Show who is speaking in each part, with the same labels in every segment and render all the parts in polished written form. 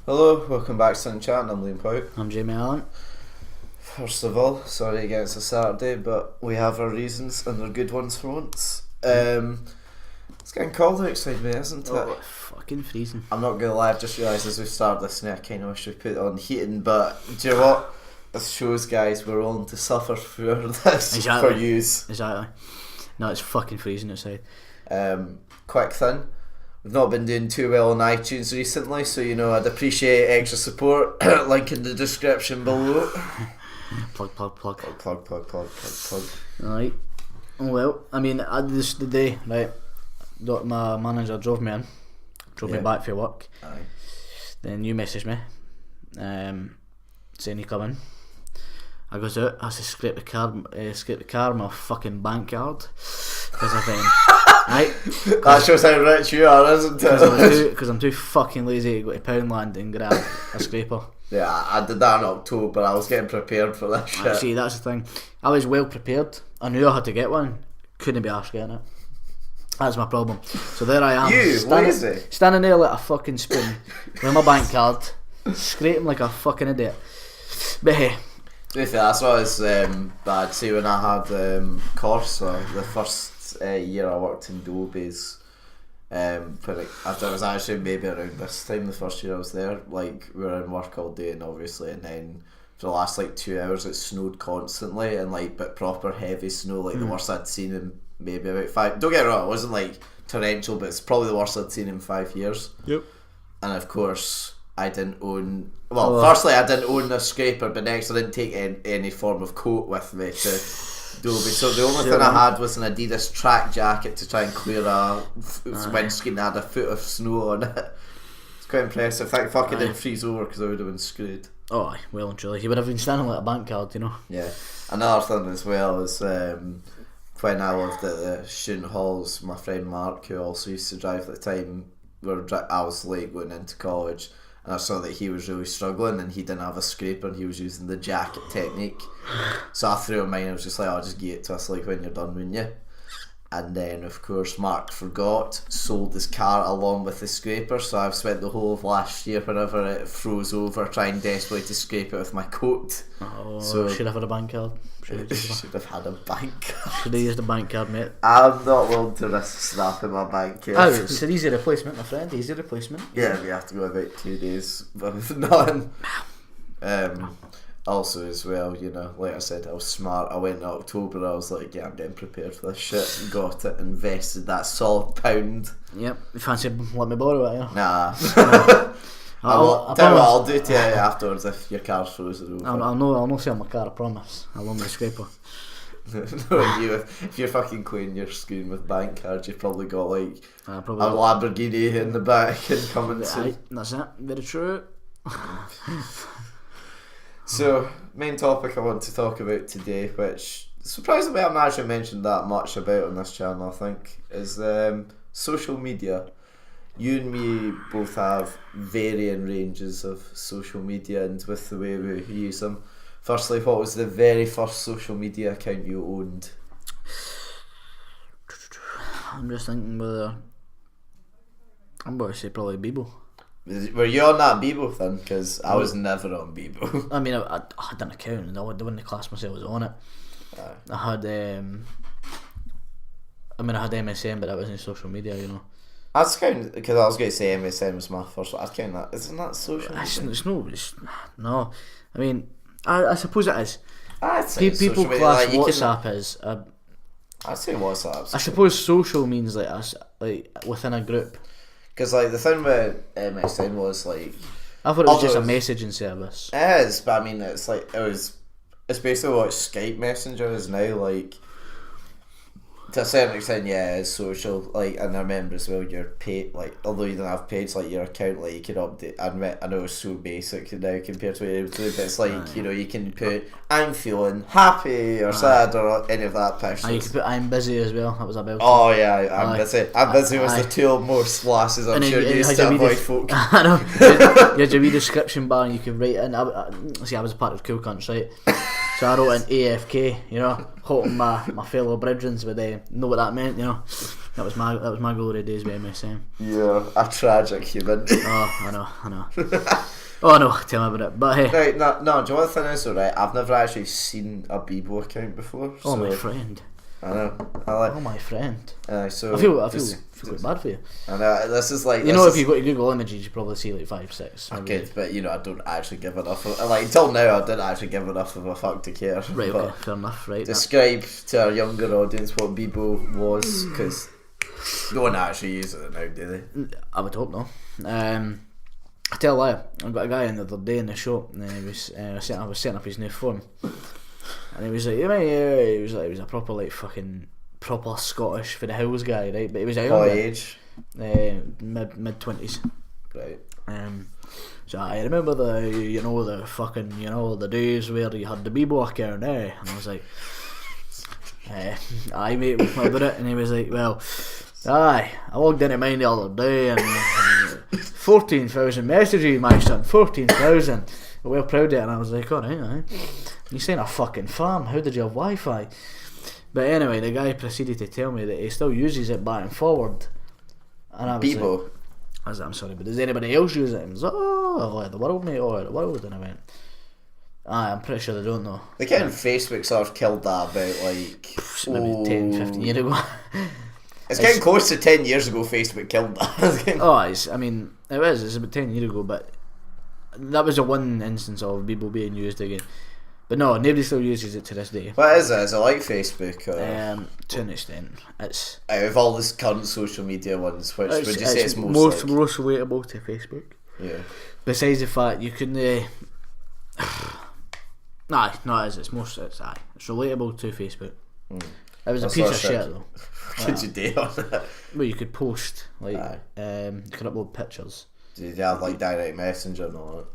Speaker 1: Hello, welcome back to Sun Chat. I'm Whyte.
Speaker 2: I'm Jamie Allan.
Speaker 1: First of all, sorry again it's a Saturday, but we have our reasons and they're good ones for once. It's getting cold outside, mate, isn't it?
Speaker 2: Oh, fucking freezing.
Speaker 1: I'm not gonna lie, I've just realised as we started listening, I kind of wish we put it on heating, but do you know what? This shows, guys, we're willing to suffer for this
Speaker 2: Exactly.
Speaker 1: for yous.
Speaker 2: Exactly. No, it's fucking freezing outside.
Speaker 1: Quick thing. We've not been doing too well on iTunes recently, so I'd appreciate extra support. Link in the description below.
Speaker 2: Plug.
Speaker 1: Plug.
Speaker 2: Right. Well, I mean, this the day, right? My manager drove me back for work.
Speaker 1: Aye.
Speaker 2: Then you messaged me, saying you come in. I goes out, I have to scrape the car with my fucking bank card because I think, right?
Speaker 1: That shows how rich you are, isn't it?
Speaker 2: Because I'm too fucking lazy to go to Poundland and grab a scraper.
Speaker 1: Yeah, I did that in October. I was getting prepared for this shit.
Speaker 2: See, that's the thing. I was well prepared. I knew I had to get one. Couldn't be arsed getting it. That's my problem. So there I am. Standing there like a fucking spoon with my bank card, scraping like a fucking idiot. But hey.
Speaker 1: To be fair, that's what was bad. See, when I had Corsa, the first year I worked in Dobies, after it was actually maybe around this time, the first year I was there, like, we were in work all day and obviously, and then for the last like 2 hours it snowed constantly, and like, but proper heavy snow, like the worst I'd seen in maybe about 5, don't get me wrong, it wasn't like torrential, but it's probably the worst I'd seen in 5 years.
Speaker 2: Yep.
Speaker 1: And of course I didn't own, firstly I didn't own a scraper, but next I didn't take any form of coat with me to Doby, so the only thing I had was an Adidas track jacket to try and clear a windscreen that had a foot of snow on it. It's quite impressive. Thank fuck it didn't freeze over because I would have been screwed.
Speaker 2: Oh, aye, well and truly. You would have been standing like a bank card,
Speaker 1: Yeah. Another thing as well is when I lived at the student halls, my friend Mark, who also used to drive at the time, I was late going into college, and I saw that he was really struggling and he didn't have a scraper and he was using the jacket technique. So I threw him mine. I was just like, I'll just give it to us like when you're done, wouldn't you? And then of course Mark forgot, sold his car along with the scraper, so I've spent the whole of last year whenever it froze over trying desperately to scrape it with my coat.
Speaker 2: Oh,
Speaker 1: so
Speaker 2: should have had a bank card.
Speaker 1: Should have had a bank card.
Speaker 2: Should have used a bank card, mate.
Speaker 1: I'm not willing to risk snapping my bank card.
Speaker 2: Oh, it's an easy replacement, my friend. Easy replacement.
Speaker 1: Yeah, we have to go about 2 days with none. Also as well, like I said, I was smart. I went in October, I was like, yeah, I'm getting prepared for this shit. Got it, invested that solid £1.
Speaker 2: Yep, you fancy let me borrow it,
Speaker 1: Nah.
Speaker 2: I'll
Speaker 1: tell you what, I'll do it to you afterwards if your car's frozen over.
Speaker 2: I'll not sell my car, I promise. I'll loan the scraper.
Speaker 1: If you're fucking cleaning your screen with bank cards, you've probably got like a Lamborghini in the back and coming soon.
Speaker 2: That's it, very true.
Speaker 1: So, main topic I want to talk about today, which surprisingly I've not actually mentioned that much about on this channel, I think, is social media. You and me both have varying ranges of social media and with the way we use them. Firstly, what was the very first social media account you owned?
Speaker 2: I'm just thinking whether I'm going to say probably Bebo.
Speaker 1: Were you on that Bebo thing? Because I was never on Bebo.
Speaker 2: I mean, I had an account and I wouldn't class myself as on it. I had I had MSN, but that wasn't social media,
Speaker 1: That's kind because I was going to say MSN was my first one. I'd count that. Isn't that social media?
Speaker 2: No. I mean, I suppose it is.
Speaker 1: I'd say
Speaker 2: people class WhatsApp as
Speaker 1: I'd say WhatsApp.
Speaker 2: I suppose social means like us, like within a group.
Speaker 1: Because like the thing with MSN was like,
Speaker 2: I thought it was just a messaging service.
Speaker 1: It is, but I mean it's like it's basically what Skype Messenger is now, like. To a certain extent, yeah, it's social. Like, and I remember as well, your page, like, although you don't have page, like your account, like you can update. I know it's so basic now compared to what you're able to do, but it's like you can put I'm feeling happy or sad or any of that pictures.
Speaker 2: You can put I'm busy as well. That was about.
Speaker 1: Oh yeah, I'm busy. I'm busy was the two most flashes I'm sure you used to avoid folk.
Speaker 2: I know. You had your wee description bar and you could write in. I was a part of Cool Cunts, right? So I wrote in AFK, hoping my fellow brethrens would know what that meant, That was my glory days with MSN.
Speaker 1: You're a tragic human.
Speaker 2: Oh, I know. Oh no, tell me about it. But hey,
Speaker 1: right, no. Do you know what the thing is though? Right, I've never actually seen a Bebo account before.
Speaker 2: Oh, my friend.
Speaker 1: I know. Oh,
Speaker 2: my friend.
Speaker 1: So
Speaker 2: I feel quite bad for you.
Speaker 1: I know. This is like
Speaker 2: if you go to Google Images, you probably see like 5, 6.
Speaker 1: Okay, but I don't actually give enough. Until now, I didn't actually give enough of a fuck to care.
Speaker 2: Right. Okay. Fair enough. Right.
Speaker 1: Describe to our younger audience what Bebo was, because no one actually uses it now, do they?
Speaker 2: I would hope no. I tell a lie. I got a guy in the other day in the shop, and he was I was setting up his new phone, and he was like, he was a proper Scottish for the hills guy, right? But he was a
Speaker 1: What age?
Speaker 2: mid-20s.
Speaker 1: Right.
Speaker 2: So I remember the days where you had the Bebo account, eh? And I was like, aye mate, what about it? And he was like, well, aye, I logged into mine the other day and 14,000 messages, my son, 14,000. Well proud of it. And I was like, alright. You saying a fucking farm? How did you have Wi-Fi? But anyway, the guy proceeded to tell me that he still uses it back and forward. And I was
Speaker 1: Bebo.
Speaker 2: like, I'm sorry, but does anybody else use it? And he was like, the world, mate, the world. And I went, I'm pretty sure they don't know.
Speaker 1: The kind of Facebook sort of killed that about like
Speaker 2: maybe 10, 15 years ago.
Speaker 1: It's getting close to 10 years ago Facebook killed that.
Speaker 2: It's about 10 years ago, but that was the one instance of people being used again. But no, nobody still uses it to this day.
Speaker 1: What is it? Is it like Facebook? Or?
Speaker 2: To an extent. It's
Speaker 1: out of all the current social media ones, which would you say it's
Speaker 2: most relatable to Facebook?
Speaker 1: Yeah.
Speaker 2: Besides the fact you can it's relatable to Facebook. It was a piece of shit though.
Speaker 1: Could you do on it?
Speaker 2: Well, you could post you could upload pictures.
Speaker 1: Did you have like direct messenger and all that?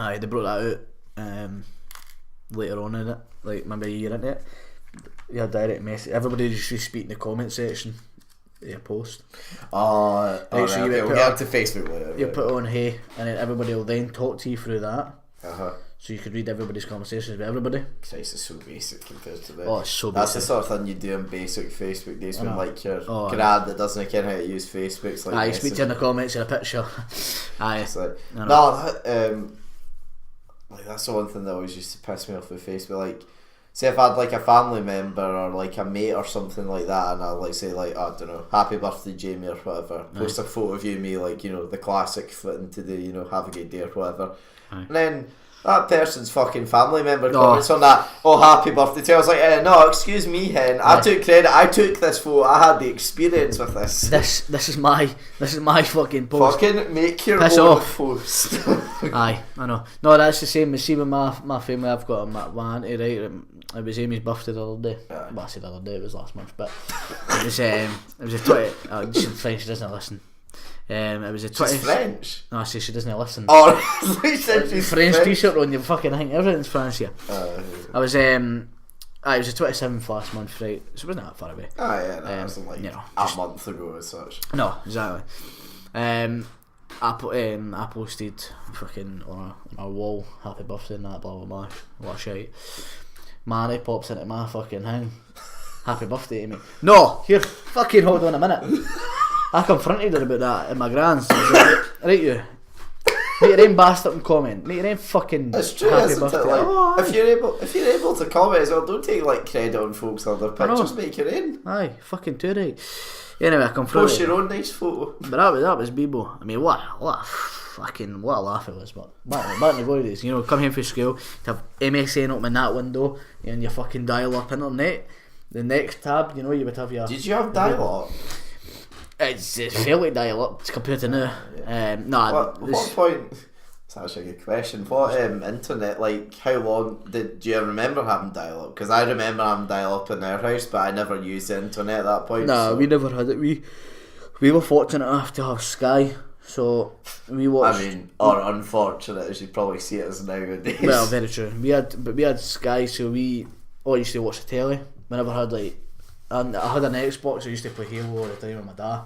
Speaker 2: Aye, they brought that out later on in it, like maybe a year into it. You had direct message. Everybody just used to speak in the comment section of your post.
Speaker 1: So we'll get to Facebook later.
Speaker 2: You put on hey, and then everybody will then talk to you through that.
Speaker 1: So
Speaker 2: you could read everybody's conversations with everybody.
Speaker 1: Christ, it's so basic compared to this.
Speaker 2: Oh, it's so basic.
Speaker 1: That's the sort of thing you do in basic Facebook days when like your grad that doesn't care how to use Facebook. Like
Speaker 2: you speak to in the comments in a picture.
Speaker 1: It's like, like that's the one thing that always used to piss me off with Facebook. Like, say if I had like a family member or like a mate or something like that, and I'll like say like, I don't know, happy birthday Jamie or whatever, post a photo of you and me, like, the classic fitting to the, have a good day or whatever. And then that person's fucking family member comments on that, happy birthday to you. I was like, no, excuse me, hen. I took credit. I took this photo. I had the experience with this.
Speaker 2: This is my fucking post.
Speaker 1: Fucking make your
Speaker 2: Piss
Speaker 1: own
Speaker 2: off.
Speaker 1: post.
Speaker 2: Aye, I know. No, that's the same. See, with my family, I've got my auntie, right? It was Amy's birthday the other day. Well, I said the other day, it was last month, but it was a 20. She's French, she doesn't listen. It was a 20.
Speaker 1: She's French?
Speaker 2: No, I say she doesn't listen.
Speaker 1: Oh, you said she's
Speaker 2: French t-shirt on, you fucking think everything's French here. I was it was the 27th last month, right? So it wasn't that far away.
Speaker 1: It wasn't like a month ago as such.
Speaker 2: No, exactly. I posted fucking on our wall, happy birthday and that, blah blah blah, what a shite. Mary pops into my fucking thing, happy birthday to me. No, here, fucking hold on a minute. I confronted her about that in my grand's. Right, you. Make your own bastard and comment. Make your own fucking
Speaker 1: it's true,
Speaker 2: happy
Speaker 1: isn't
Speaker 2: birthday.
Speaker 1: It? Like, if you're able to comment as well, don't take like credit on folks' other pictures. Make your own.
Speaker 2: Aye, fucking too right. Anyway, I confronted.
Speaker 1: Post your own nice photo.
Speaker 2: But that was Bebo. I mean, what a laugh it was. But back in the glory days, come home from school, to have MSN open in that window, and your fucking dial-up internet. The next tab, you would have your.
Speaker 1: Did you have dial-up?
Speaker 2: It's fairly dial-up compared to now.
Speaker 1: What point? It's actually a good question. What internet? Like, how long do you remember having dial-up? Because I remember having dial-up in our house, but I never used the internet at that point.
Speaker 2: No, we never had it. We were fortunate enough to have Sky, so we watched.
Speaker 1: I mean, or unfortunate as you probably see it as nowadays.
Speaker 2: Well, very true. We had Sky, so we all used to watch the telly. We never had and I had an Xbox. I used to play Halo all the time with my dad.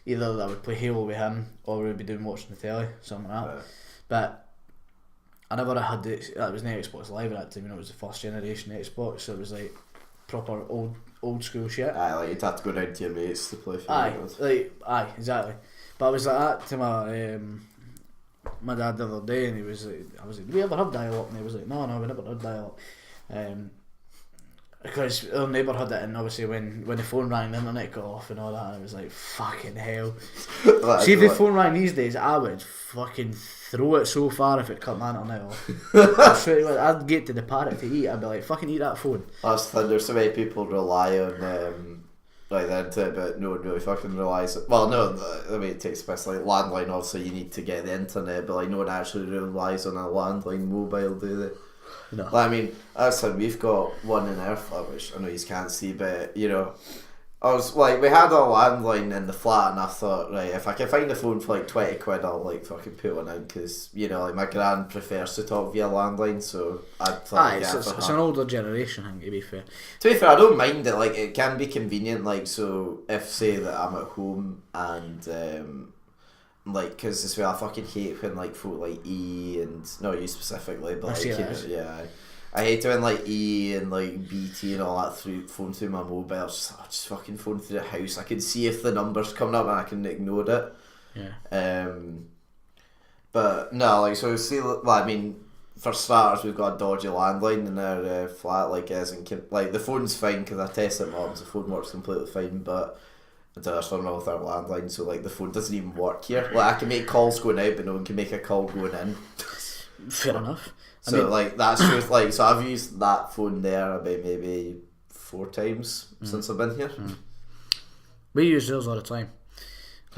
Speaker 2: Either I would play Halo with him, or we would be watching the telly, something like that. Right. But I never had that was an Xbox Live at that time. It was the first generation Xbox, so it was like proper old school shit.
Speaker 1: Aye, like you'd have to go down to your mates to play for
Speaker 2: Aye, exactly. But I was like that to my dad the other day, and he was like, I was like, do we ever have dial-up? And he was like, no, we never had dial-up. Because our neighbour had it, and obviously when the phone rang, the internet got off and all that, and it was like, fucking hell. See, if the phone rang these days, I would fucking throw it so far if it cut my internet off. I swear to God, I'd get to the parrot to eat, I'd be like, fucking eat that phone.
Speaker 1: That's the thing, there's so many people rely on like the internet, but no one really fucking relies. Well, no, I mean, it takes place like landline, obviously you need to get the internet, but like no one actually relies on a landline mobile, do they?
Speaker 2: No.
Speaker 1: Like, I mean, as I said, we've got one in our flat, which I know you can't see, but you know, I was like, we had a landline in the flat, and I thought, right, if I can find a phone for like 20 quid, I'll like fucking put one in, because you know, like my gran prefers to talk via landline, so I thought,
Speaker 2: it's an older generation thing, to be fair.
Speaker 1: To be fair, I don't mind it. Like, it can be convenient. Like, so if say that I'm at home and like, because this way I fucking hate when like folk like E and not you specifically, but like, you know, yeah, I hate when like E and like BT and all that phone through my mobile. I just fucking phone through the house. I can see if the number's coming up and I can ignore it.
Speaker 2: Yeah.
Speaker 1: But no, like, so see, well, I mean, for starters, we've got a dodgy landline in our flat. Like, like the phone's fine because I tested it once. The phone works completely fine, but there's something wrong with our landline, so like the phone doesn't even work here. Like, I can make calls going out, but no one can make a call going in.
Speaker 2: Fair enough.
Speaker 1: So I mean, like, that's just like, so I've used that phone there about maybe 4 times since I've been here.
Speaker 2: We use those all the time.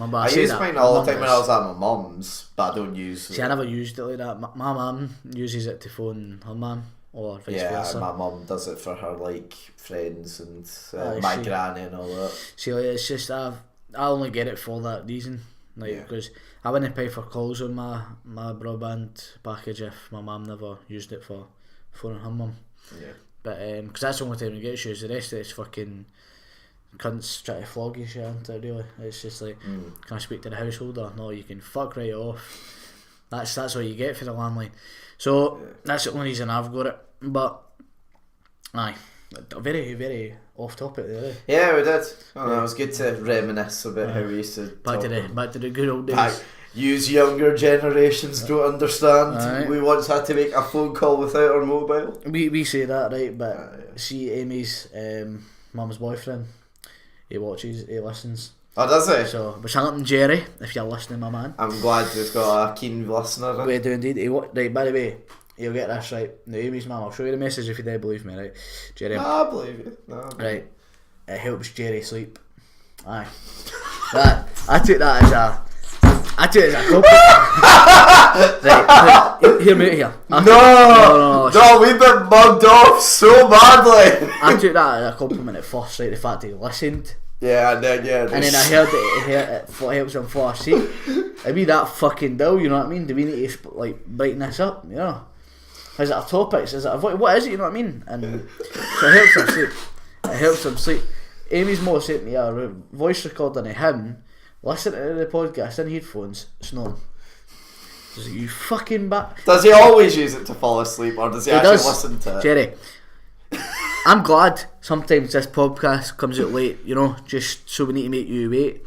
Speaker 1: I use mine all the time when I was at my mum's, but I don't use.
Speaker 2: See, I never used it like that. My mum uses it to phone her mum, or vice versa.
Speaker 1: Yeah, my mum does it for her like friends and my granny and all that.
Speaker 2: See, like, it's just I only get it for that reason, like, because I wouldn't pay for calls on my broadband package if my mum never used it for phoning her mum.
Speaker 1: Yeah.
Speaker 2: But because that's the only time you get issues. The rest of it's fucking cunts try to flog you shit into it, really. It's just like, can I speak to the householder? No, you can fuck right off. That's what you get for the landline. So that's the only reason I've got it. But aye, very, very off topic there. Eh?
Speaker 1: Yeah, we did. It was good to reminisce about how we used to
Speaker 2: back to the good old days.
Speaker 1: Use younger generations don't understand. Aye. We once had to make a phone call without our mobile.
Speaker 2: We say that, right? But see, Amy's mum's boyfriend, he listens.
Speaker 1: Oh, does he?
Speaker 2: So, we're shouting Jerry, if you're listening, my man.
Speaker 1: I'm glad we've got a keen listener.
Speaker 2: We do indeed. Right, by the way, you'll get this right. Now, Amy's mum, I'll show you the message if you don't believe me, right? Jerry.
Speaker 1: No, I believe you.
Speaker 2: Right. It helps Jerry sleep. Aye. I took that as a compliment. right, hear me out here.
Speaker 1: No, we've been mugged off so badly.
Speaker 2: I took that as a compliment at first, right? The fact that he listened.
Speaker 1: Yeah, and then
Speaker 2: and then I heard it helps him fall asleep. It'd be that fucking dull, you know what I mean? Do we need to like brighten this up, you know? Is it a topic? Is it what is it, you know what I mean? And so it helps him sleep. It helps him sleep. Amy's mom sent me a voice recording of him listening to the podcast in headphones, snoring. Does he, you fucking
Speaker 1: Does he always use it to fall asleep, or does he actually listen to it?
Speaker 2: Jerry, I'm glad sometimes this podcast comes out late, you know, just so we need to make you wait.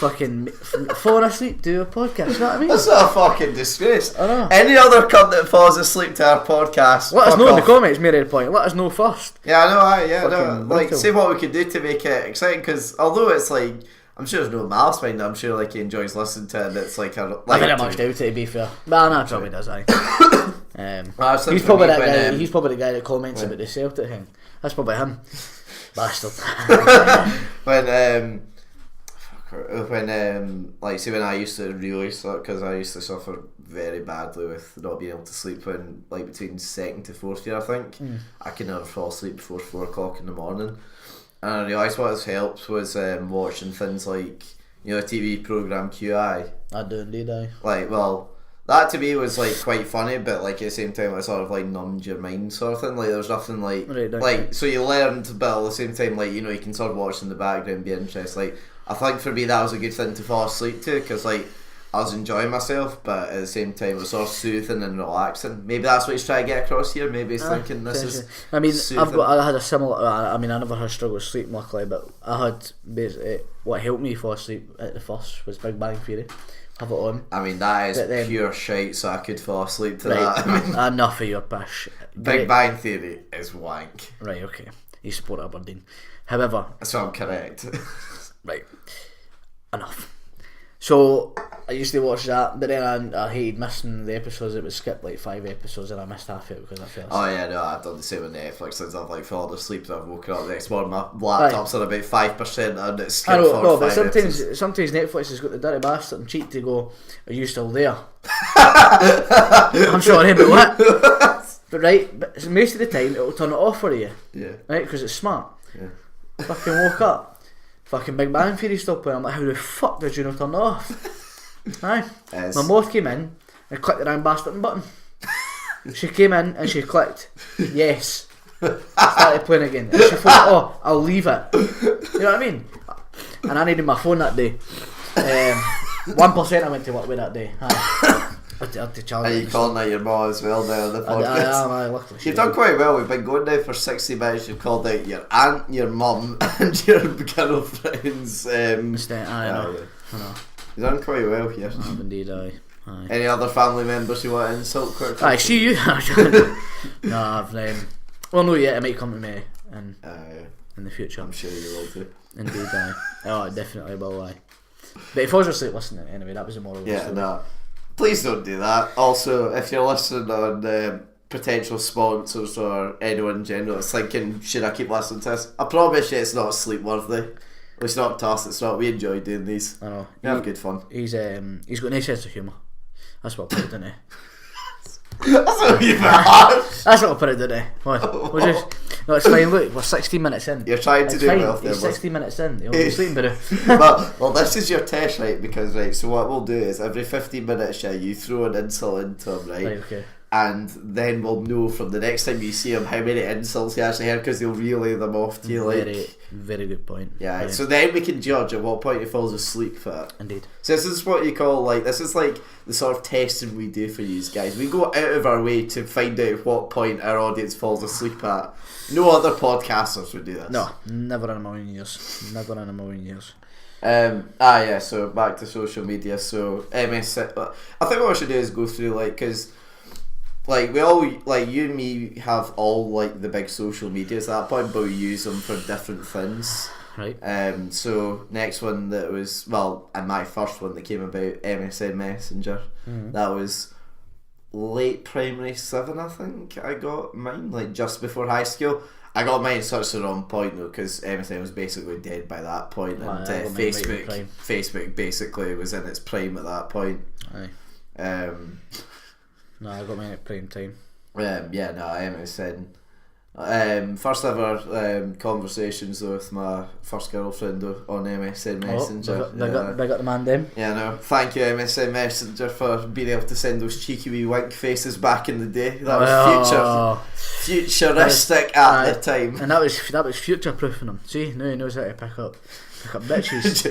Speaker 2: Fucking falling asleep to a podcast, you know what I mean?
Speaker 1: That's not a fucking disgrace.
Speaker 2: I know.
Speaker 1: Any other cunt that falls asleep to our podcast,
Speaker 2: let us know in the comments, Mary Point. Let us know first.
Speaker 1: Yeah, I know. Like, see what we could do to make it exciting, because although it's like, I'm sure there's no malice behind it, I'm sure like he enjoys listening to it, and it's like I
Speaker 2: very much doubt it, to be fair. But no, probably does, aye. He's probably that guy. He's probably the guy that comments about the Celtic thing. That's probably him. Bastard.
Speaker 1: when like, see, when I used to really suck, because I used to suffer very badly with not being able to sleep when, like, between 2nd to 4th year, I think I could never fall asleep before 4 o'clock in the morning, and I realised what has helped was watching things like, you know, the TV programme QI.
Speaker 2: I do indeed, aye.
Speaker 1: Like, well, that to me was like quite funny, but like at the same time it sort of like numbed your mind sort of thing. Like, there's nothing like like, so you learned, but at the same time, like, you know, you can sort of watch in the background, be interested. Like, I think for me that was a good thing to fall asleep to, because like I was enjoying myself, but at the same time it was sort of soothing and relaxing. Maybe that's what he's trying to get across here. Maybe he's thinking this is soothing.
Speaker 2: I had a similar, I never had struggle with sleep luckily, but I had basically, what helped me fall asleep at the first was Big Bang Theory. Have it on.
Speaker 1: I mean, that is pure shite, so I could fall asleep to that.
Speaker 2: Enough of your pish.
Speaker 1: Big Bang Theory is wank.
Speaker 2: Right, okay. You support Aberdeen. However...
Speaker 1: So I'm correct.
Speaker 2: Right. Enough. So, I used to watch that, but then I hated missing the episodes. It would skip like 5 episodes and I missed half it because I fell asleep.
Speaker 1: Oh yeah, no, I've done the same with Netflix since I've like fallen asleep and I've woken up the next morning. My laptop's on about 5% and it's skipped
Speaker 2: but sometimes Netflix has got the dirty bastard and cheat to go, are you still there? I'm sorry, but what? But most of the time it'll turn it off for you.
Speaker 1: Yeah.
Speaker 2: Right, because it's smart.
Speaker 1: Yeah.
Speaker 2: Fucking woke up. Fucking Big Bang Theory stopped playing. I'm like, how the fuck did you not turn it off? Aye. My moth came in and clicked the wrong bastard button. She came in and she clicked yes. Started playing again. And she thought, I'll leave it. You know what I mean? And I needed my phone that day. 1% I went to work with that day.
Speaker 1: Are you calling out your mom as well now on the podcast?
Speaker 2: I luckily.
Speaker 1: You've done quite well. We've been going now for 60 minutes. You've called out your aunt, your mum, and your girlfriend's. I know. You've done quite well here.
Speaker 2: Oh, indeed, aye.
Speaker 1: Any other family members you want to insult quickly?
Speaker 2: I see you. No, I've. Well, no, yet. It might come to me in the future.
Speaker 1: I'm sure you will do.
Speaker 2: Indeed, aye. Oh, I definitely will, aye. But if I was asleep listening, anyway, that was the moral.
Speaker 1: Yeah, no. Please don't do that. Also, if you're listening on potential sponsors or anyone in general that's thinking, should I keep listening to this? I promise you it's not sleep worthy. It's not to us, it's not. We enjoy doing these.
Speaker 2: I know.
Speaker 1: We have good fun.
Speaker 2: He's got a nice sense of humour. That's what I put it, didn't he?
Speaker 1: That's not even harsh.
Speaker 2: That's what I put it, didn't he? No, it's fine. Look, we're 16 minutes in.
Speaker 1: You're trying to do well there.
Speaker 2: He's 16 minutes in. He'll be sleeping, but
Speaker 1: well, this is your test, right? Because so what we'll do is every 15 minutes, you throw an insult into him, right?
Speaker 2: Right, okay.
Speaker 1: And then we'll know from the next time you see him how many insults he actually heard because he'll relay them off to you.
Speaker 2: Very good point.
Speaker 1: Yeah, so then we can judge at what point he falls asleep at.
Speaker 2: Indeed.
Speaker 1: So this is what you call this is like the sort of testing we do for you guys. We go out of our way to find out what point our audience falls asleep at. No other podcasters would do this.
Speaker 2: No, never in a million years. Never in a million years.
Speaker 1: So back to social media. So MS, I think what we should do is go through because we all you and me have all the big social medias at that point, but we use them for different things.
Speaker 2: Right.
Speaker 1: So next one that was and my first one that came about, MSN Messenger.
Speaker 2: Mm-hmm.
Speaker 1: That was late primary 7, I think. I got mine just before high school. I got mine such the wrong point though, because MSN was basically dead by that point, and Facebook basically was in its prime at that point.
Speaker 2: Aye. No, I got mine at prime time.
Speaker 1: MSN. First ever conversations with my first girlfriend on MSN Messenger.
Speaker 2: Big up the man then.
Speaker 1: Yeah, no. Thank you MSN Messenger for being able to send those cheeky wee wink faces back in the day. That was futuristic at the time.
Speaker 2: And that was future proofing him. See, now he knows how to pick up bitches.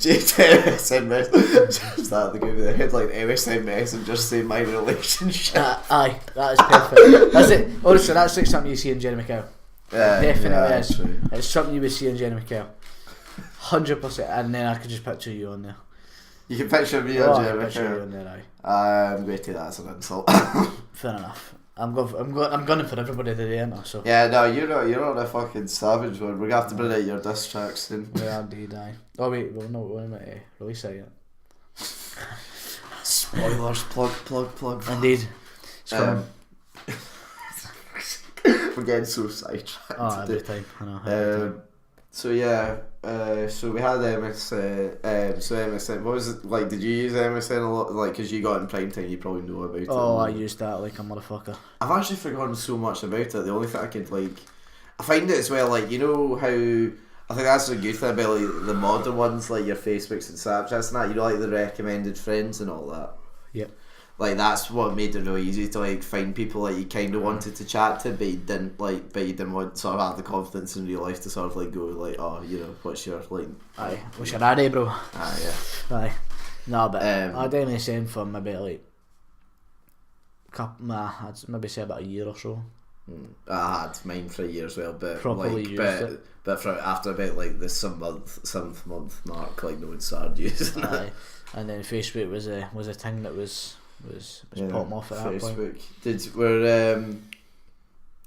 Speaker 1: MSN Messenger. Is that the guy with the headline MSN Messenger say my relationship?
Speaker 2: Aye, that is perfect. That's it. Honestly, that's like something you see in Jenny McKell. Definitely is. True. It's something you would see in Jenny McKell. 100%. And then I could just picture you on there.
Speaker 1: You can picture me on Jenny
Speaker 2: McKell on there,
Speaker 1: I'm going to take that as an insult.
Speaker 2: Fair enough. I'm gunning for everybody today, aren't I? So.
Speaker 1: Yeah, no, you're not a fucking savage one. We're going to have to bring out your diss tracks soon.
Speaker 2: Yeah, indeed, aye. Oh wait, we're not release that yet.
Speaker 1: Spoilers, plug.
Speaker 2: Indeed.
Speaker 1: We're getting so sidetracked.
Speaker 2: Oh, every time. I know.
Speaker 1: So we had MSN. So MSN. What was it like? Did you use MSN a lot? Because you got it in prime time, you probably know about it.
Speaker 2: Oh, I used that like a motherfucker.
Speaker 1: I've actually forgotten so much about it. The only thing I could I find it as well. You know how I think that's a good thing about the modern ones, like your Facebooks and Snapchats and that. You know, the recommended friends and all that.
Speaker 2: Yep.
Speaker 1: That's what made it really easy to find people you kind of wanted to chat to, but you didn't want sort of have the confidence in real life to sort of go what's your
Speaker 2: Aye, what's your addy, bro?
Speaker 1: Aye, yeah.
Speaker 2: Aye. No, but I'd only send for maybe like I'd maybe say about a year or so.
Speaker 1: I had mine for a year as well, but
Speaker 2: properly
Speaker 1: like,
Speaker 2: used it.
Speaker 1: But after about like the seventh month mark, like no one started using it.
Speaker 2: And then Facebook was a thing that was popping off at that point.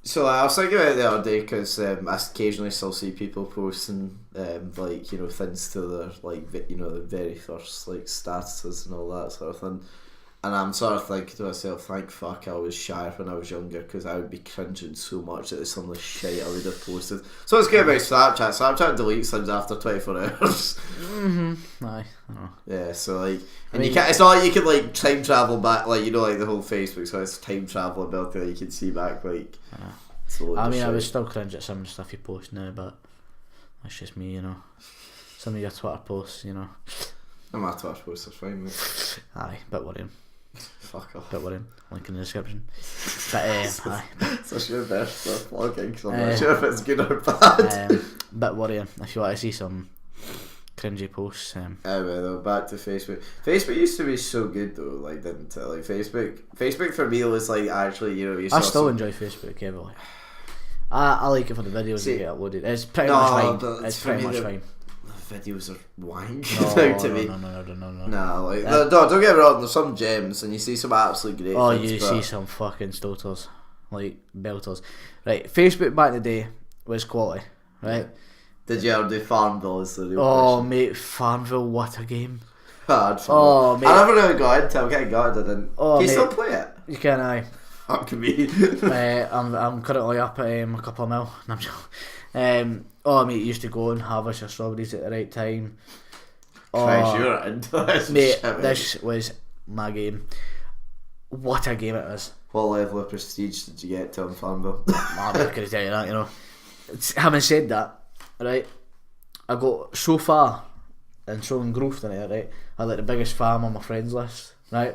Speaker 1: So I was thinking about it the other day because I occasionally still see people posting like, you know, things to their like, you know, the very first like statuses and all that sort of thing. And I'm sort of thinking to myself, thank fuck I was shy when I was younger, because I would be cringing so much at some of the shit I would have posted. So it's good about Snapchat. Snapchat deletes things after 24 hours.
Speaker 2: Aye.
Speaker 1: Yeah, so like, and you can't. It's not like you can like time travel back, like, you know, like the whole Facebook. So it's time travel ability that you can see back. Like,
Speaker 2: I mean, I would still cringe at some of the stuff you post now, but that's just me, you know. Some of your Twitter posts, you know.
Speaker 1: My Twitter posts are fine, mate.
Speaker 2: Aye, bit worrying.
Speaker 1: Fuck off.
Speaker 2: Bit worrying. Link in the description. But aye.
Speaker 1: It's your best vlogging, because I'm not sure if it's good or bad.
Speaker 2: Bit worrying. If you want to see some cringy posts.
Speaker 1: Anyway, though, back to Facebook. Facebook used to be so good though, like, didn't it? Like Facebook for me was like, actually, you know,
Speaker 2: I still enjoy Facebook heavily. I like it for the videos that get uploaded. It's pretty much fine. It's pretty much fine.
Speaker 1: Videos are wank
Speaker 2: to me. No.
Speaker 1: Nah, like, don't get me wrong, there's some gems and you see some absolutely great things,
Speaker 2: you see some fucking stoters, like belters. Right, Facebook back in the day was quality, right?
Speaker 1: Did you ever do Farmville as the real
Speaker 2: question? Mate, Farmville, what a game.
Speaker 1: Oh, mate. I never really got into it, I'm getting got it, I didn't. Can you still play it?
Speaker 2: You can, aye.
Speaker 1: Fuck me.
Speaker 2: I'm currently up at a couple of mil. No, I'm joking. Mate, used to go and harvest your strawberries at the right time.
Speaker 1: Christ, you're into this.
Speaker 2: Mate, this was my game. What a game it was.
Speaker 1: What level of prestige did you get to in Farmville?
Speaker 2: I'm not going to tell you that, you know. Having said that, right, I got so far and so engrossed in it, right, I had like the biggest farm on my friends list, right,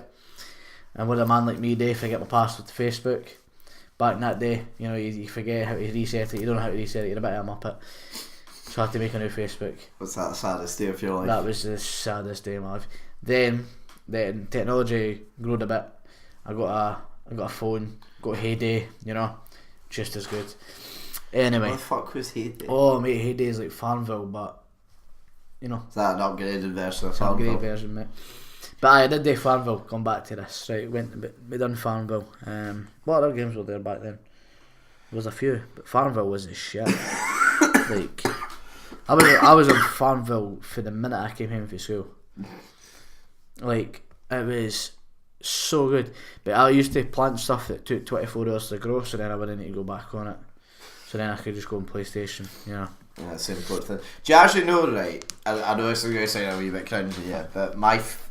Speaker 2: and what a man like me do if I get my password to Facebook. Back in that day, you know, you forget how to reset it, you don't know how to reset it, you're a bit of a muppet. So I had to make a new Facebook.
Speaker 1: Was that the saddest day of your life?
Speaker 2: That was the saddest day of my life. Then technology grew a bit. I got a phone, got Heyday, you know, just as good. Anyway.
Speaker 1: What the fuck was Heyday?
Speaker 2: Oh mate, Heyday is like Farmville, but you know.
Speaker 1: Is that an upgraded version of Farmville?
Speaker 2: Upgraded version, mate. But I did do Farmville, come back to this, right, we done Farmville. What other games were there back then? There was a few, but Farmville was the shit. Like, I was on Farmville for the minute I came home from school. Like, it was so good. But I used to plant stuff that took 24 hours to grow, so then I wouldn't need to go back on it. So then I could just go on PlayStation, you know.
Speaker 1: Yeah, that's the important thing. Do you actually know, right? I know this is going to sound a wee bit cringy, yeah, but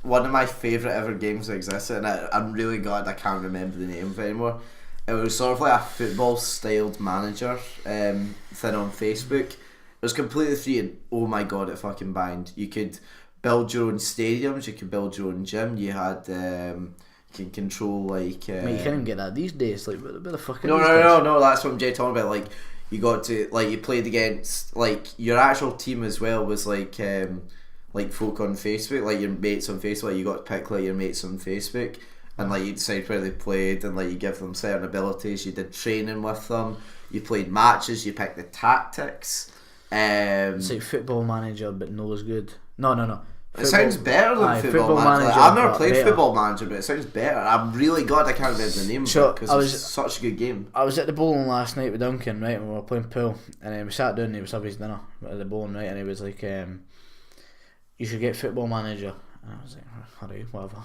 Speaker 1: one of my favourite ever games that existed, and I'm really glad I can't remember the name of it anymore. It was sort of like a football-styled manager thing on Facebook. It was completely free, and oh my god, it fucking banged. You could build your own stadiums, you could build your own gym, you had... you can control like...
Speaker 2: Mate, you can't even get that these days, like, where the fuck
Speaker 1: No, that's what I'm talking about, like... You got to, like, you played against, like, your actual team as well was like folk on Facebook, like your mates on Facebook. Like, you got to pick like your mates on Facebook, and like you decide where they played, and like you give them certain abilities. You did training with them. You played matches. You picked the tactics.
Speaker 2: It's like Football Manager, but not as good. No.
Speaker 1: It sounds better than Football Manager. Like, I've never played Football Manager, but it sounds better. I'm really glad I can't remember the name of it, because it's such a good game.
Speaker 2: I was at the bowling last night with Duncan, right, and we were playing pool, and we sat down and he was having his dinner at the bowling, right, and he was like, you should get Football Manager. And I was like, alright, whatever.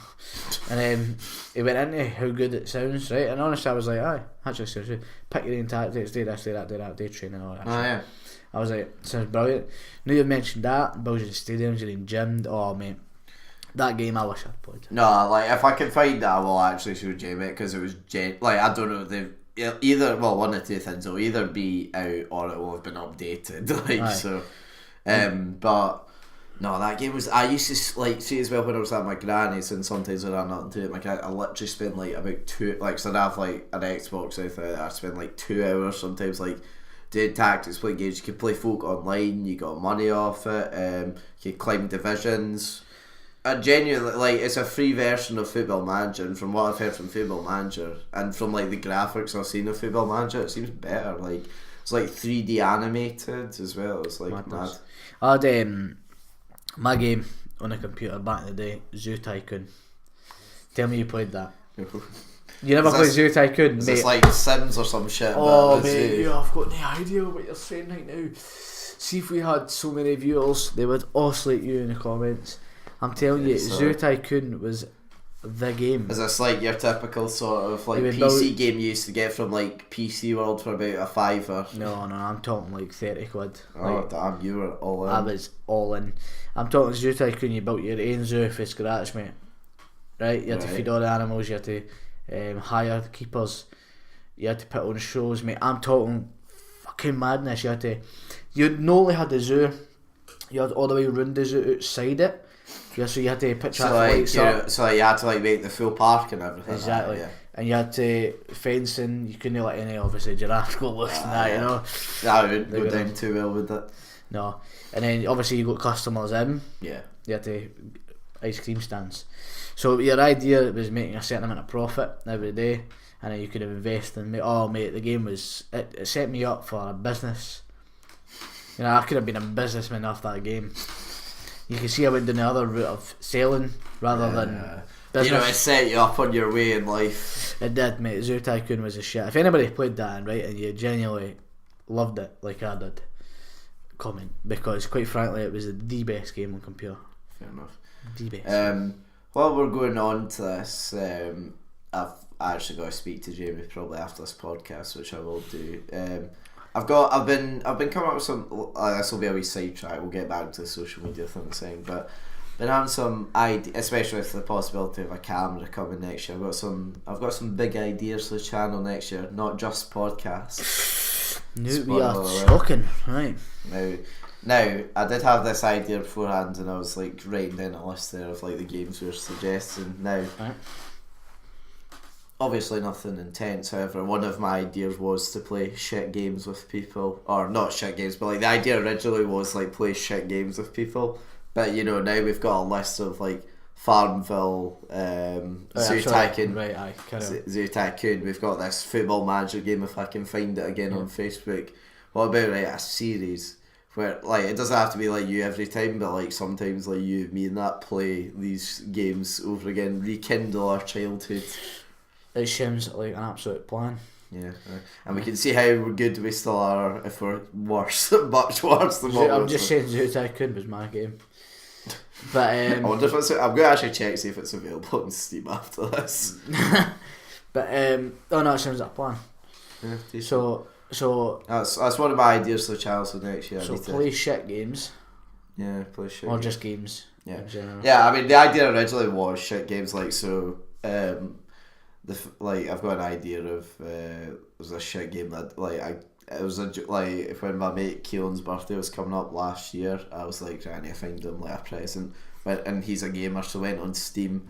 Speaker 2: And then he went into how good it sounds, right, and honestly I was like, aye, actually seriously, pick your own tactics, do this, do that, do training, all that shit.
Speaker 1: Yeah.
Speaker 2: I was like, sounds brilliant. Now you've mentioned that, building stadiums, you're in gym. Oh mate, that game I wish I'd played.
Speaker 1: No, like if I can find that, I will actually show you, mate, because it was like, I don't know, they've either, well, one of two things, it'll either be out or it will have been updated, like, aye. So but no, that game was, I used to like see as well when I was at my granny's, and sometimes when I had nothing to it, like I literally spend like about 2, like, so I'd have like an Xbox out there, I'd spend like 2 hours sometimes, like did tactics, play games. You could play folk online, you got money off it, you could climb divisions. genuinely, like, it's a free version of Football Manager, and from what I've heard from Football Manager, and from like the graphics I've seen of Football Manager, it seems better. Like, it's like 3D animated as well. It's like mad.
Speaker 2: I had my game on a computer back in the day, Zoo Tycoon. Tell me you played that. You never played Zoo Tycoon,
Speaker 1: is
Speaker 2: mate?
Speaker 1: It's like Sims or some shit.
Speaker 2: Oh, mate, I've got no idea what you're saying right now. See, if we had so many viewers, they would oscillate you in the comments. I'm telling you, Zoo Tycoon was the game.
Speaker 1: Is this like your typical sort of like PC game you used to get from like PC World for about a $5?
Speaker 2: No, I'm talking like 30 quid.
Speaker 1: Oh,
Speaker 2: like,
Speaker 1: damn, you were all in.
Speaker 2: I was all in. I'm talking Zoo Tycoon, you built your own zoo for scratch, mate. Right? You had to feed all the animals, you had to hire the keepers, you had to put on shows, mate. I'm talking fucking madness. You not only had the zoo, you had all the way around the zoo outside it. Yeah, so you had to pitch that lights up.
Speaker 1: So you had to like make the full park and everything.
Speaker 2: Exactly.
Speaker 1: Like that, yeah.
Speaker 2: And you had to fencing. You couldn't let any obviously giraffes go loose and that, you know.
Speaker 1: That wouldn't go down too well with it.
Speaker 2: No. And then obviously you got customers in.
Speaker 1: Yeah.
Speaker 2: You had to ice cream stands. So your idea was making a certain amount of profit every day, and then you could invest in. Mate, the game was it set me up for a business. You know, I could have been a businessman off that game. You can see I went down the other route of selling rather than business.
Speaker 1: You know, it set you up on your way in life.
Speaker 2: It did, mate. Zoo Tycoon was a shit. If anybody played that right and you genuinely loved it like I did, comment, because quite frankly it was the best game on computer.
Speaker 1: Fair enough.
Speaker 2: The best.
Speaker 1: While we're going on to this, I've actually got to speak to Jamie probably after this podcast, which I will do. I've been coming up with some. This will be a wee sidetrack. We'll get back to the social media thing in a second, but been having some ideas, especially with the possibility of a camera coming next year. I've got some big ideas for the channel next year, not just podcasts.
Speaker 2: We are talking, right?
Speaker 1: Now, I did have this idea beforehand, and I was like writing down a list there of like the games we were suggesting. Now. Right. Obviously nothing intense, however, one of my ideas was to play shit games with people, or not shit games, but like the idea originally was like play shit games with people, but you know, now we've got a list of like Farmville, Zoo Tycoon, Zoo Tycoon, we've got this Football Manager game if I can find it again on Facebook. What about a series where like it doesn't have to be like you every time, but like sometimes like you, me and that play these games over again, rekindle our childhood.
Speaker 2: It seems like an absolute plan.
Speaker 1: Yeah, and we can see how good we still are if we're worse, much worse than what
Speaker 2: I'm just saying Zoo Tycoon was my game. But
Speaker 1: I wonder if it's. I'm going to actually check see if it's available on Steam after this.
Speaker 2: But oh no, it sounds like a plan.
Speaker 1: Yeah,
Speaker 2: so
Speaker 1: that's one of my ideas for the channel. So next year,
Speaker 2: so play shit games.
Speaker 1: Yeah, play shit.
Speaker 2: Or
Speaker 1: games.
Speaker 2: Just games.
Speaker 1: Yeah, yeah. I mean, the idea originally was shit games, like so. I've got an idea of there's a shit game that it was like when my mate Keelan's birthday was coming up last year, I was like trying to find him like a present, and he's a gamer, so went on Steam,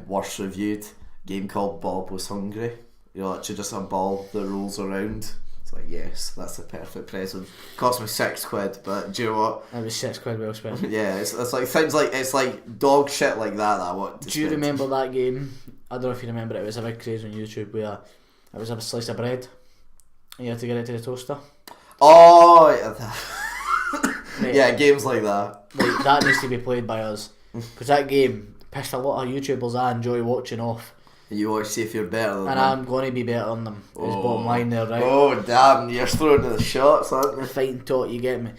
Speaker 1: worst reviewed game called Bob Was Hungry. You know, actually just a ball that rolls around. It's like, yes, that's the perfect present. Cost me £6, but do you know what?
Speaker 2: It was £6 well spent.
Speaker 1: Yeah, it's like things like it's like dog shit like that I want to
Speaker 2: Do you remember that game? I don't know if you remember it. It was a big craze on YouTube where it was a slice of bread and you had to get it to the toaster.
Speaker 1: Oh, yeah. Mate, yeah, games like that.
Speaker 2: Like, that needs to be played by us, because that game pissed a lot of YouTubers I enjoy watching off.
Speaker 1: You want to see if you're better than them.
Speaker 2: And I'm going to be better than them. Is bottom line there, right?
Speaker 1: Oh damn, you're throwing the shots, aren't you?
Speaker 2: The fighting talk, you get me.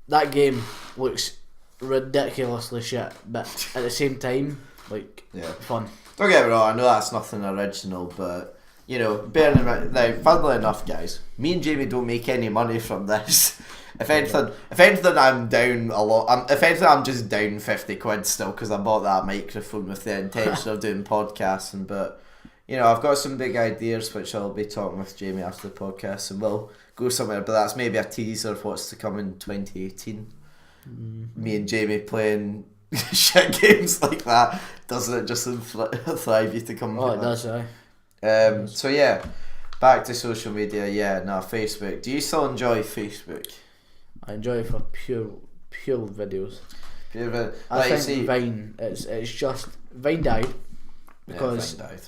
Speaker 2: That game looks ridiculously shit, but at the same time, like, fun. Don't
Speaker 1: get me wrong, I know that's nothing original, but you know, bearing in mind, now, funnily enough, guys, me and Jamie don't make any money from this. If anything, I'm down a lot. If anything, I'm just down £50 still, because I bought that microphone with the intention of doing podcasting. But you know, I've got some big ideas which I'll be talking with Jamie after the podcast, and we'll go somewhere. But that's maybe a teaser of what's to come in 2018. Me and Jamie playing shit games like that. Doesn't it just thrive you to come?
Speaker 2: Oh, it does,
Speaker 1: So yeah, back to social media. Yeah, no, Facebook. Do you still enjoy Facebook?
Speaker 2: I enjoy it for pure videos. I think Vine, it's just Vine died because
Speaker 1: Vine died.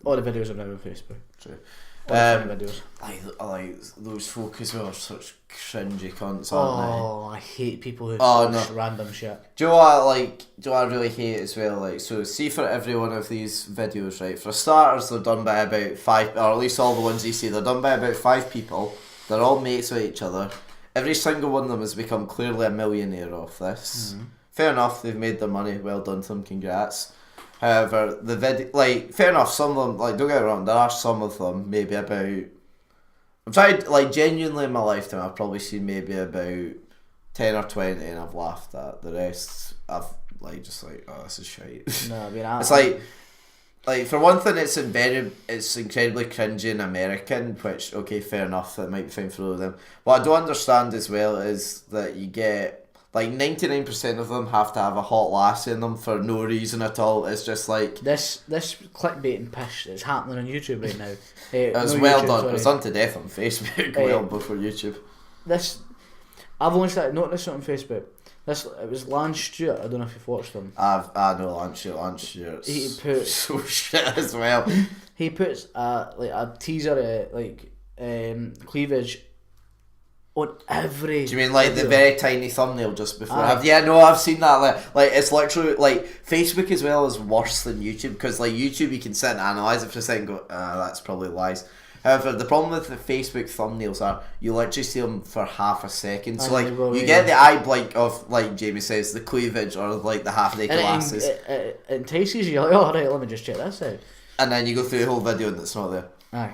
Speaker 2: All the videos are now on Facebook.
Speaker 1: True.
Speaker 2: Videos.
Speaker 1: I like those folk as well are such cringy cunts, aren't they?
Speaker 2: Oh, I hate people who post random shit.
Speaker 1: Do you know what I like? Do you know what I really hate as well? Like, so see for every one of these videos, right? For starters, they're done by about 5, or at least all the ones you see, they're done by about 5 people. They're all mates with each other. Every single one of them has become clearly a millionaire off this. Mm-hmm. Fair enough, they've made their money. Well done to them. Congrats. However, the video, like, fair enough, some of them, like, don't get me wrong, there are some of them, maybe about, I've tried, like, genuinely in my lifetime, I've probably seen maybe about 10 or 20 and I've laughed at. The rest, I've, like, just like, oh, this is shite.
Speaker 2: No, I mean,
Speaker 1: it's like, for one thing, it's incredibly cringy and American, which, okay, fair enough, that might be fine for all of them. What I don't understand as well is that you get, like 99% of them have to have a hot lass in them for no reason at all. It's just like
Speaker 2: this clickbaiting pish that's happening on YouTube right now.
Speaker 1: It was well done. It was done to death on Facebook well before YouTube.
Speaker 2: I've only started noticing it on Facebook. It was Lance Stewart. I don't know if you've watched them.
Speaker 1: I know Lance Stewart. Lance Stewart's
Speaker 2: he put
Speaker 1: so shit as well.
Speaker 2: He puts like a teaser cleavage on every.
Speaker 1: Do you mean like the very tiny thumbnail just before? I've seen that. Like it's literally like Facebook as well is worse than YouTube because like YouTube you can sit and analyse it for a second and go, that's probably lies. However, the problem with the Facebook thumbnails are you literally see them for half a second. So like you get the eye blink of, like Jamie says, the cleavage or like the half naked glasses.
Speaker 2: It entices you. You're like, oh right, let me just check this out.
Speaker 1: And then you go through the whole video and it's not there.
Speaker 2: Aye.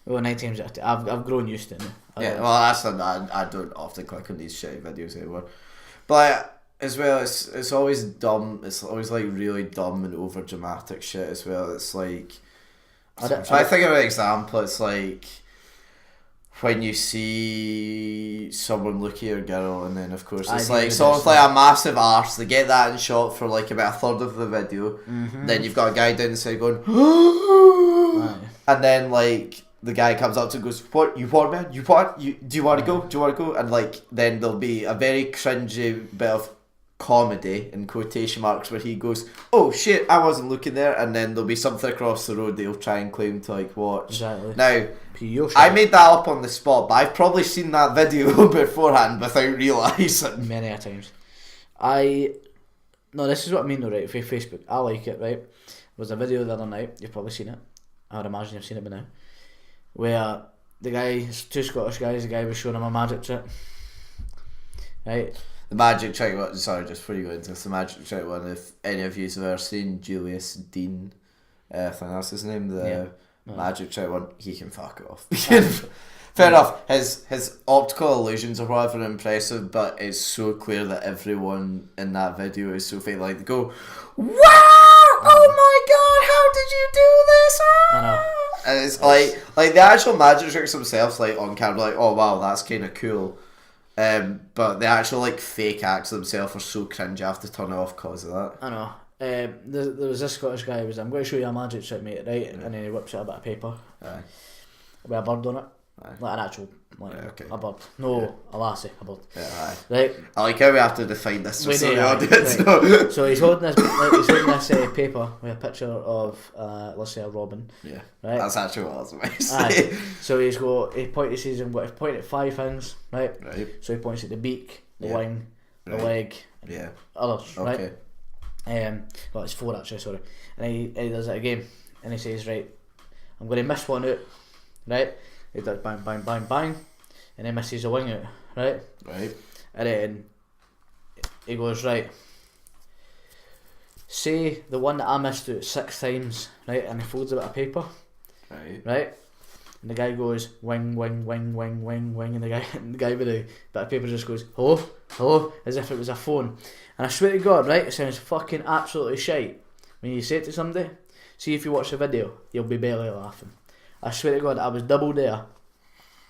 Speaker 2: Well, 9 times out of 10. I've grown used to it now.
Speaker 1: I don't often click on these shitty videos anymore. But as well, it's always dumb. It's always like really dumb and over dramatic shit as well. It's like I think of an example. It's like when you see someone look at your girl, and then of course it's like someone's like a massive arse. They get that in shot for like about a third of the video. Mm-hmm. Then you've got a guy down the side going, and then like. The guy comes up to and goes, what, you want, man? You want? Do you want to go? Do you want to go? And like, then there'll be a very cringy bit of comedy, in quotation marks, where he goes, oh shit, I wasn't looking there. And then there'll be something across the road they'll try and claim to like watch.
Speaker 2: Exactly.
Speaker 1: Now, I made that up on the spot, but I've probably seen that video beforehand without realising.
Speaker 2: Many a times. No, this is what I mean though, right, for Facebook. I like it, right? There was a video the other night, you've probably seen it. I would imagine you've seen it by now. Where the guy, two Scottish guys, the guy was showing him a magic trick. Right?
Speaker 1: The magic trick one, sorry, just before you go into this, the magic trick one, if any of you have ever seen Julius Dean, I think that's his name, magic trick one, he can fuck it off. Fair enough, his optical illusions or whatever are impressive, but it's so clear that everyone in that video is so fake. Like, they go, wow! Oh my god, how did you do this?
Speaker 2: I know.
Speaker 1: And it's like the actual magic tricks themselves, like on camera, like, oh wow, that's kind of cool. But the actual like fake acts themselves are so cringe. You have to turn it off because of that.
Speaker 2: I know. There was this Scottish guy who was, I'm going to show you a magic trick, mate, right? Yeah. And then he whips out a bit of paper with a bird on it. Aye. Like an actual, a bird. No, a lassie, a bird. Yeah, aye. Right.
Speaker 1: I like how we have to define this for the audience.
Speaker 2: Right. So he's holding this, paper with a picture of, let's say, a robin.
Speaker 1: Yeah.
Speaker 2: Right.
Speaker 1: That's actually what I was about to say.
Speaker 2: So he pointed 5 things, right? Right. So he points at the beak, the wing, the leg, and others, right? Well, it's 4 actually, sorry. And he does it again, and he says, right, I'm going to miss one out, right? He does bang, bang, bang, bang, and then misses a wing out, right?
Speaker 1: Right.
Speaker 2: And then he goes, right, say the one that I missed out 6 times, right? And he folds a bit of paper, right? And the guy goes, wing, wing, wing, wing, wing, wing, and the guy with the bit of paper just goes, hello, hello, as if it was a phone. And I swear to God, right, it sounds fucking absolutely shite. When you say it to somebody, see if you watch the video, you'll be barely laughing. I swear to God, I was double there,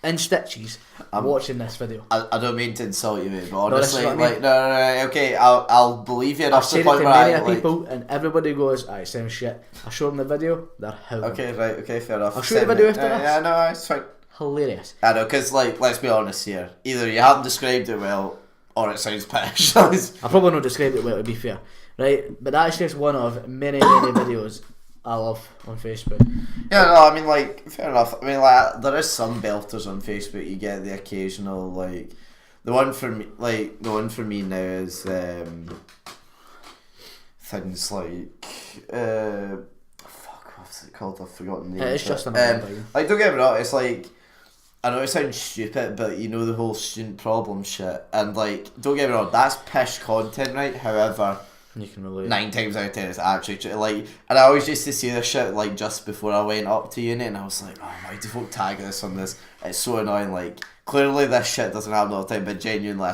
Speaker 2: in stitches, watching this video.
Speaker 1: I don't mean to insult you, mate, but honestly, okay, I'll believe you enough to the point where I like...
Speaker 2: people, and everybody goes, it sounds shit. I show them the video, they're howling.
Speaker 1: Okay, fair enough.
Speaker 2: I'll show you the video after this.
Speaker 1: Yeah, no, it's fine.
Speaker 2: Hilarious.
Speaker 1: I know, because, like, let's be honest here. Either you haven't described it well, or it sounds pish.
Speaker 2: I probably not described it well, to be fair, right? But that's just one of many videos I love on Facebook.
Speaker 1: Yeah, no, I mean, like, fair enough. I mean, like, there is some belters on Facebook. You get the occasional, like, the one for me now is things like what's it called? I've forgotten the name.
Speaker 2: It's just another thing.
Speaker 1: Like, don't get me wrong, it's like, I know it sounds stupid, but you know the whole student problem shit, and like, don't get me wrong, that's pish content, right? However,
Speaker 2: you can relate.
Speaker 1: 9 times out of 10 it's actually true. Like, and I always used to see this shit like just before I went up to uni, and I was like, oh, why do folk tag this on this? It's so annoying. Like, clearly this shit doesn't happen all the time, but genuinely I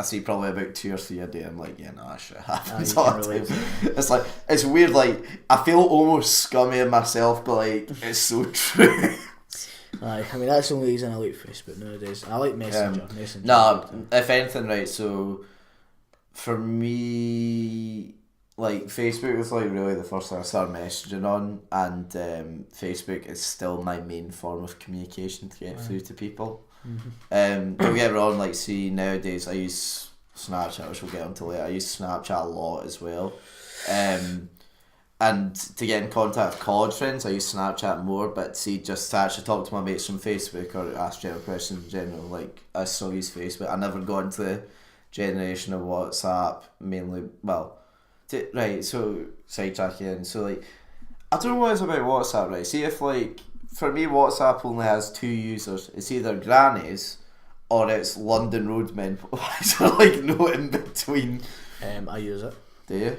Speaker 1: see probably about 2 or 3 a day. I'm like, yeah, no, that shit happens all the time. It's like, it's weird. Like, I feel almost scummy in myself, but like, it's so true.
Speaker 2: Aye, I mean, that's the only reason I like Facebook nowadays. I like Messenger.
Speaker 1: Nah, if anything, right, so for me, like, Facebook was like really the first thing I started messaging on, and Facebook is still my main form of communication to get through to people. Don't get me wrong, like, see, nowadays I use Snapchat, which we'll get onto later. I use Snapchat a lot as well. And to get in contact with college friends, I use Snapchat more, but see, just to actually talk to my mates from Facebook or ask general questions in general, like, I still use Facebook. I never got into the generation of WhatsApp, mainly, well, right, so, sidetrack in, so, like, I don't know what it's about WhatsApp, right, see if, like, for me, WhatsApp only has 2 users, it's either grannies, or it's London roadmen, so, like, no in between.
Speaker 2: I use it.
Speaker 1: Do you?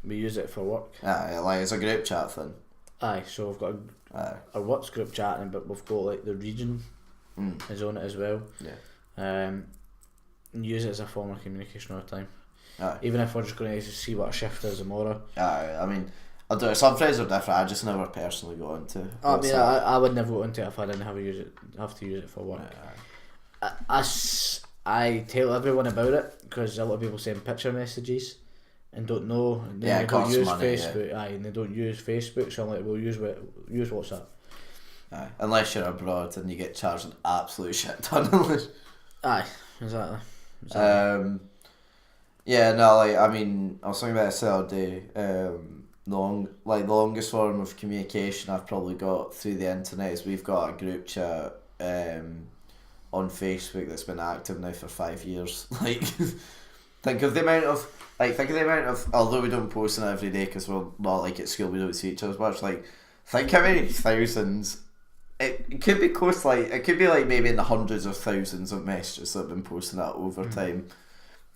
Speaker 2: We use it for work.
Speaker 1: Aye, like, it's a group chat thing.
Speaker 2: Aye, so we've got our work's group chatting, but we've got, like, the region is on it as well.
Speaker 1: Yeah.
Speaker 2: And use it as a form of communication all the time.
Speaker 1: Aye.
Speaker 2: Even if we're just going to see what a shift is tomorrow.
Speaker 1: Aye, I mean, I do. Some friends are different. I just never personally got into.
Speaker 2: I mean, I would never go into it if I didn't have to use it for work. I tell everyone about it because a lot of people send picture messages and don't know. And they don't use Facebook. Yeah. Aye, and they don't use Facebook. So I'm like, we'll use WhatsApp.
Speaker 1: Aye, unless you're abroad and you get charged an absolute shit ton.
Speaker 2: Aye, exactly.
Speaker 1: Yeah, no, like, I mean, I was thinking about this the other day. The longest form of communication I've probably got through the internet is we've got a group chat on Facebook that's been active now for 5 years. Like, think of the amount of, although we don't post it every day because we're not, like, at school, we don't see each other as much, like, think how many thousands, it could be close, like, it could be like maybe in the hundreds of thousands of messages that have been posting that over time.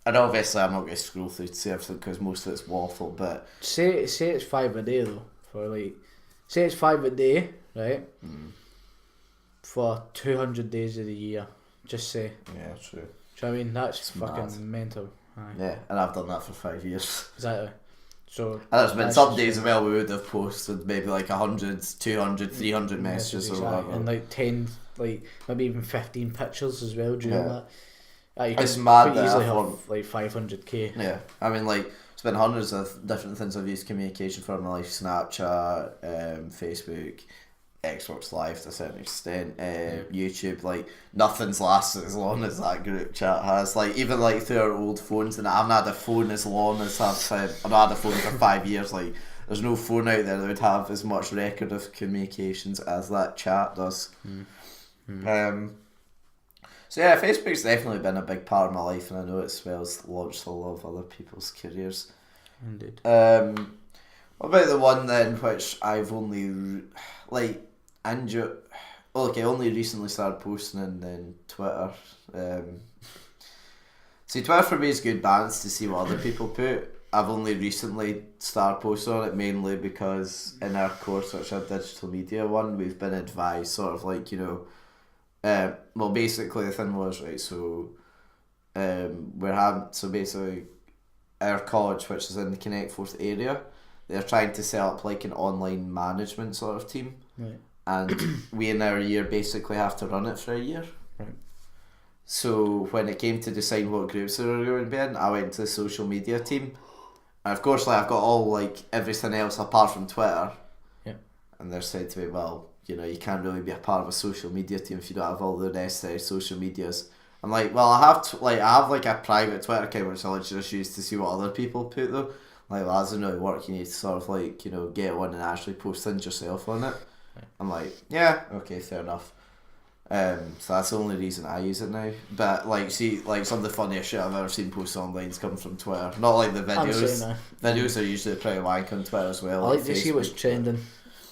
Speaker 1: And obviously I'm not going to scroll through to see everything because most of it's waffle, but
Speaker 2: say it's 5 a day though, for like, say it's 5 a day, right? For 200 days of the year, just say.
Speaker 1: Yeah, true.
Speaker 2: Do you know what I mean? That's
Speaker 1: it's
Speaker 2: fucking
Speaker 1: mad.
Speaker 2: Mental. Aye.
Speaker 1: Yeah, and I've done that for 5 years.
Speaker 2: Exactly. So,
Speaker 1: and there's been some days as well we would have posted maybe like 100, 200, 300 messages or whatever.
Speaker 2: And like 10, like maybe even 15 pictures as well during that.
Speaker 1: It's mad that
Speaker 2: easily have like 500k.
Speaker 1: Yeah, I mean, like, it's been hundreds of different things I've used communication for, like Snapchat, Facebook, Xbox Live to a certain extent, YouTube. Like, nothing's lasted as long as that group chat has. Like, even like through our old phones, and I haven't had a phone as long as I've not had a phone for 5 years. Like, there's no phone out there that would have as much record of communications as that chat does. So yeah, Facebook's definitely been a big part of my life, and I know it's launched a lot of other people's careers.
Speaker 2: Indeed.
Speaker 1: What about the one then which I've only only recently started posting, and then Twitter. See, Twitter for me is good balance to see what other people put. I've only recently started posting on it, mainly because in our course, which is a digital media one, we've been advised sort of like, you know, well, basically the thing was, right, so basically our college, which is in the Connect Forth area, they're trying to set up like an online management sort of team,
Speaker 2: right, and
Speaker 1: we in our year basically have to run it for a year.
Speaker 2: Right.
Speaker 1: So when it came to decide what groups we were going to be in, I went to the social media team, and of course, like, I've got all like everything else apart from Twitter.
Speaker 2: Yeah. And
Speaker 1: they're said to me, well, you know, you can't really be a part of a social media team if you don't have all the necessary social medias. I'm like, well, I have like a private Twitter account which I just use to see what other people put though. Like, well, that doesn't really work. You need to sort of like, you know, get one and actually post things yourself on it. I'm like, yeah, okay, fair enough. So that's the only reason I use it now. But like, see, like some of the funniest shit I've ever seen posted online has come from Twitter. Not like the videos. Videos are usually pretty wank on Twitter as well.
Speaker 2: I like to see what's trending.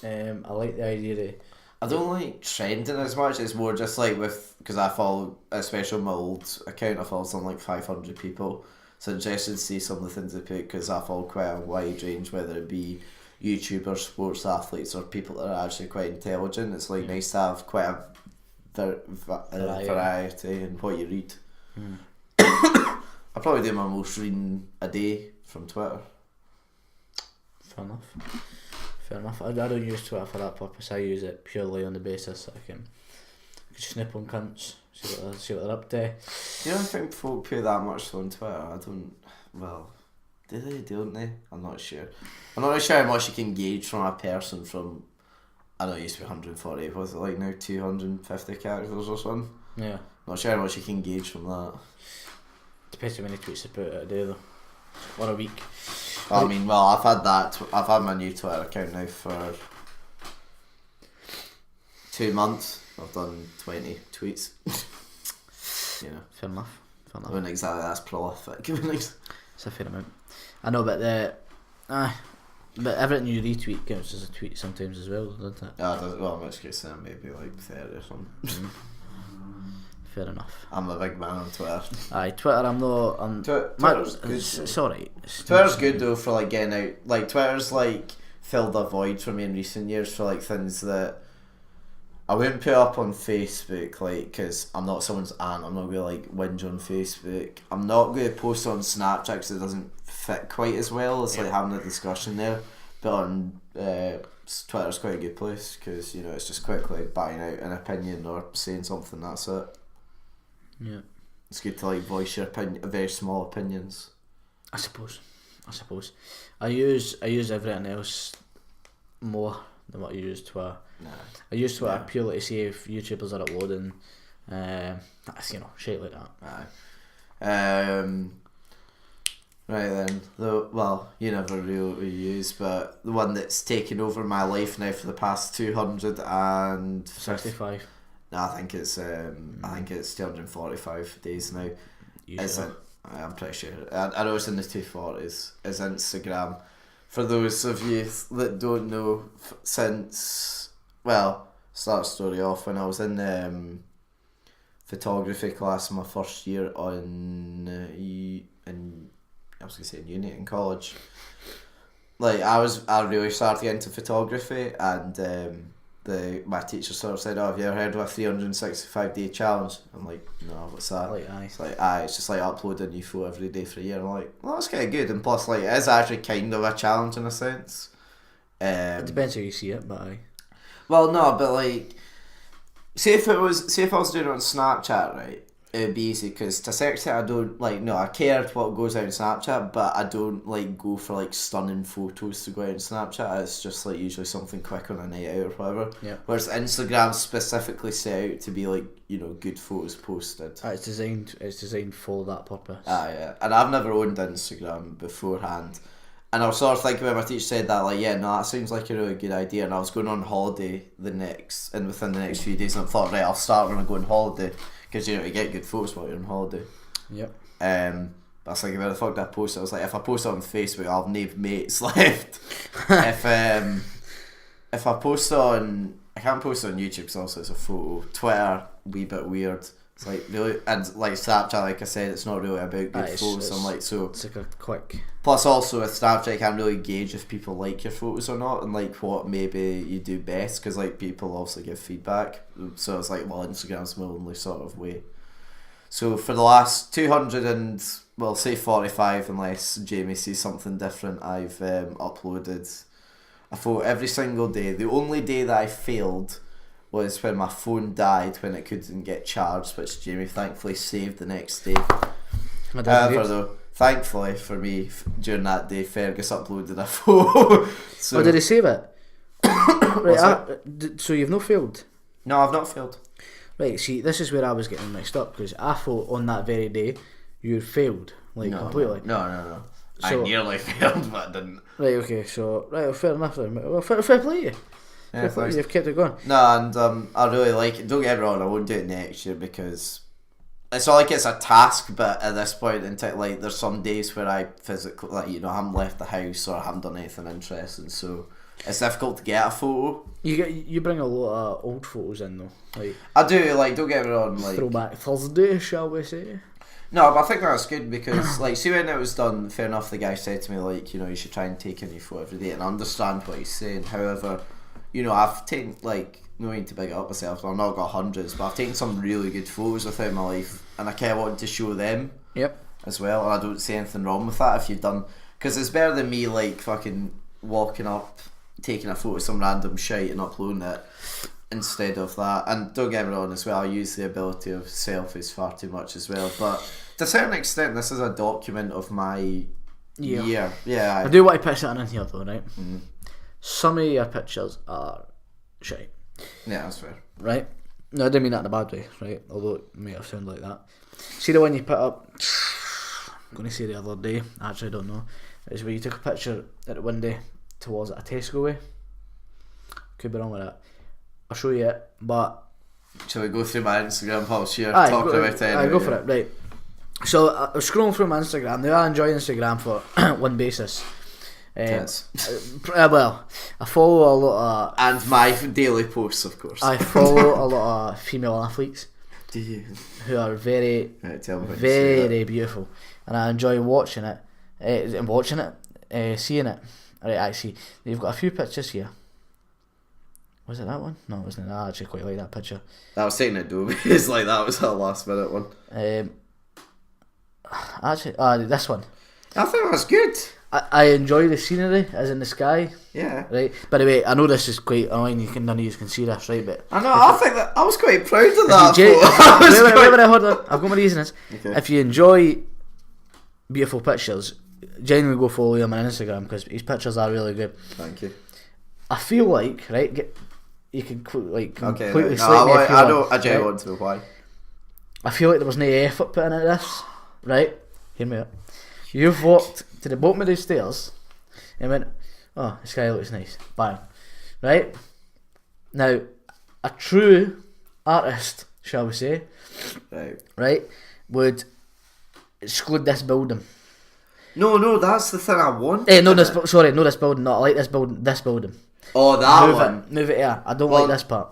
Speaker 2: I like the idea of...
Speaker 1: I don't like trending as much. It's more just like because I follow, especially my old account, I follow something like 500 people. So I'm interested to see some of the things they put because I follow quite a wide range, whether it be YouTubers, sports athletes, or people that are actually quite intelligent. It's like nice to have quite a variety in what you read. I probably do my most reading a day from Twitter.
Speaker 2: Fair enough. I don't use Twitter for that purpose. I use it purely on the basis that I can snip on cunts, see what they're up to.
Speaker 1: You don't think folk put that much on Twitter? I don't. Well, do they? Don't they? I'm not sure. I'm not really sure how much you can gauge from a person from. I know it used to be 140. What's it like now? 250 characters or something.
Speaker 2: Yeah.
Speaker 1: Not sure how much you can gauge from that.
Speaker 2: Depends how many tweets they put out a day though, or a week.
Speaker 1: I mean, well, I've had my new Twitter account now for 2 months. I've done 20 tweets. You know,
Speaker 2: fair enough.
Speaker 1: I wasn't exactly that's prolific.
Speaker 2: It's a fair amount. I know, but but everything you retweet counts as a tweet sometimes as well, doesn't it?
Speaker 1: Well, in which case then maybe like 30 or something.
Speaker 2: Fair enough.
Speaker 1: I'm a big man on Twitter.
Speaker 2: Aye, Twitter.
Speaker 1: Twitter's good.
Speaker 2: It's alright.
Speaker 1: Twitter's good though for like getting out. Like Twitter's like filled a void for me in recent years for like things that I wouldn't put up on Facebook, like, because I'm not someone's aunt. I'm not going to like whinge on Facebook. I'm not going to post on Snapchat because it doesn't fit quite as well. It's like having a discussion there. But on Twitter's quite a good place because, you know, it's just quickly buying out an opinion or saying something. That's it.
Speaker 2: Yeah,
Speaker 1: it's good to like voice your opinion, very small opinions.
Speaker 2: I suppose. I use everything else more than what I use Twitter.
Speaker 1: Nah.
Speaker 2: I use Twitter purely to see if YouTubers are uploading, you know, shit like that.
Speaker 1: Aye. Right then. You never really use, but the one that's taken over my life now for the past 265. No, I think it's 245 days now. I'm pretty sure. I know it's in the 240s. Is Instagram. For those of you that don't know, start the story off when I was in photography class in my first year in uni in college. Like I really started getting into photography and my teacher sort of said, "Oh, have you ever heard of a 365-day challenge?" I'm like, "No, what's that?" It's just like uploading a new photo every day for a year. I'm like, "Well, that's kind of good." And plus, like, it is actually kind of a challenge in a sense.
Speaker 2: It depends how you see it, but aye.
Speaker 1: Well, no, but like, say if I was doing it on Snapchat, right? It would be easy because to a certain extent I don't like. No, I care what goes out on Snapchat, but I don't like go for like stunning photos to go out on Snapchat. It's just like usually something quick on a night out or whatever.
Speaker 2: Yeah.
Speaker 1: Whereas Instagram specifically set out to be like, you know, good photos posted.
Speaker 2: It's designed for that purpose.
Speaker 1: Yeah. And I've never owned Instagram beforehand. And I was sort of thinking when my teacher said that, like, yeah, no, that seems like a really good idea. And I was going on holiday within the next few days, and I thought, right, I'll start when I go on holiday. Because, you know, you get good photos while you're on holiday.
Speaker 2: Yep.
Speaker 1: But I was like, where the fuck did I post it? I was like, if I post it on Facebook, I'll have no mates left. If I post it on... I can't post it on YouTube because also it's a photo. Twitter, wee bit weird. It's like really... And like Snapchat, like I said, it's not really about good photos. I'm like, so...
Speaker 2: It's like a quick...
Speaker 1: Plus also with Snapchat, you can't really gauge if people like your photos or not and like what maybe you do best because like people also give feedback. So it's like, well, Instagram's my only sort of way. So for the last 45 unless Jamie sees something different, I've uploaded a photo every single day. The only day that I failed was when my phone died when it couldn't get charged, which Jamie thankfully saved the next day. However though, thankfully for me, during that day, Fergus uploaded a photo. So,
Speaker 2: did he save it? Right, so you've not failed?
Speaker 1: No, I've not failed.
Speaker 2: Right, see, this is where I was getting mixed up, because I thought on that very day you failed, completely.
Speaker 1: No. So, I nearly failed, but I didn't.
Speaker 2: Right, okay, so, right, well, fair enough then. Well, fair play to you.
Speaker 1: Yeah, fair play,
Speaker 2: you've kept it going.
Speaker 1: No, and I really like it. Don't get me wrong, I won't do it next year, because it's not like it's a task, but at this point in time, like, there's some days where I physically, like, you know, I haven't left the house or I haven't done anything interesting, so it's difficult to get a photo.
Speaker 2: You bring a lot of old photos in though. Like,
Speaker 1: I do, like, don't get me wrong, like
Speaker 2: throwback Thursday, shall we say?
Speaker 1: No, but I think that's good because, like, see when it was done, fair enough, the guy said to me, like, you know, you should try and take a new photo every day, and I understand what he's saying. However, you know, I've taken, like, no need to big it up myself, I've not got hundreds, but I've taken some really good photos without my life, and I kind of want to show them as well, and I don't see anything wrong with that if you've done, because it's better than me, like, fucking walking up, taking a photo of some random shite and uploading it instead of that. And don't get me wrong as well, I use the ability of selfies far too much as well, but to a certain extent this is a document of my year. Yeah,
Speaker 2: I do want to pitch that in here though, right? Some of your pictures are shite.
Speaker 1: Yeah, that's fair.
Speaker 2: Right? No, I didn't mean that in a bad way, right? Although it may have sounded like that. See the one you put up, I'm going to say the other day, I actually don't know, is where you took a picture at the window towards a Tesco way. Could be wrong with that. I'll show you it, but
Speaker 1: shall we go through my Instagram post here? Talk about it anyway,
Speaker 2: go for it, right. So I was scrolling through my Instagram. Now I enjoy Instagram for one basis. Well, I follow a lot of...
Speaker 1: And my daily posts, of course.
Speaker 2: I follow a lot of female athletes.
Speaker 1: Do you?
Speaker 2: Who are very, very beautiful. And I enjoy watching it. Seeing it. Right, actually, they've got a few pictures here. Was it that one? No, it wasn't. I actually quite like that picture.
Speaker 1: That was taking it though, because like that was a last minute one.
Speaker 2: Actually, this one.
Speaker 1: I think that's good.
Speaker 2: I enjoy the scenery, as in the sky.
Speaker 1: Yeah.
Speaker 2: Right. By the way, I know this is quite annoying. None of you can see this, right? But
Speaker 1: I know. I think that I was quite proud of that.
Speaker 2: Hold on. I've got my reasons. Okay. If you enjoy beautiful pictures, genuinely go follow him on Instagram because his pictures are really good.
Speaker 1: Thank you.
Speaker 2: I feel like you can completely slate me.
Speaker 1: I genuinely want to know why.
Speaker 2: I feel like there was no effort put into this. Right? Hear me out. You've walked to the bottom of the stairs and went, oh, the sky looks nice. Bang. Right? Now, a true artist, shall we say, right, would exclude this building.
Speaker 1: No, that's the thing I want.
Speaker 2: No, this building. No, I like this building.
Speaker 1: Oh, that one.
Speaker 2: Move it here. I don't like this part.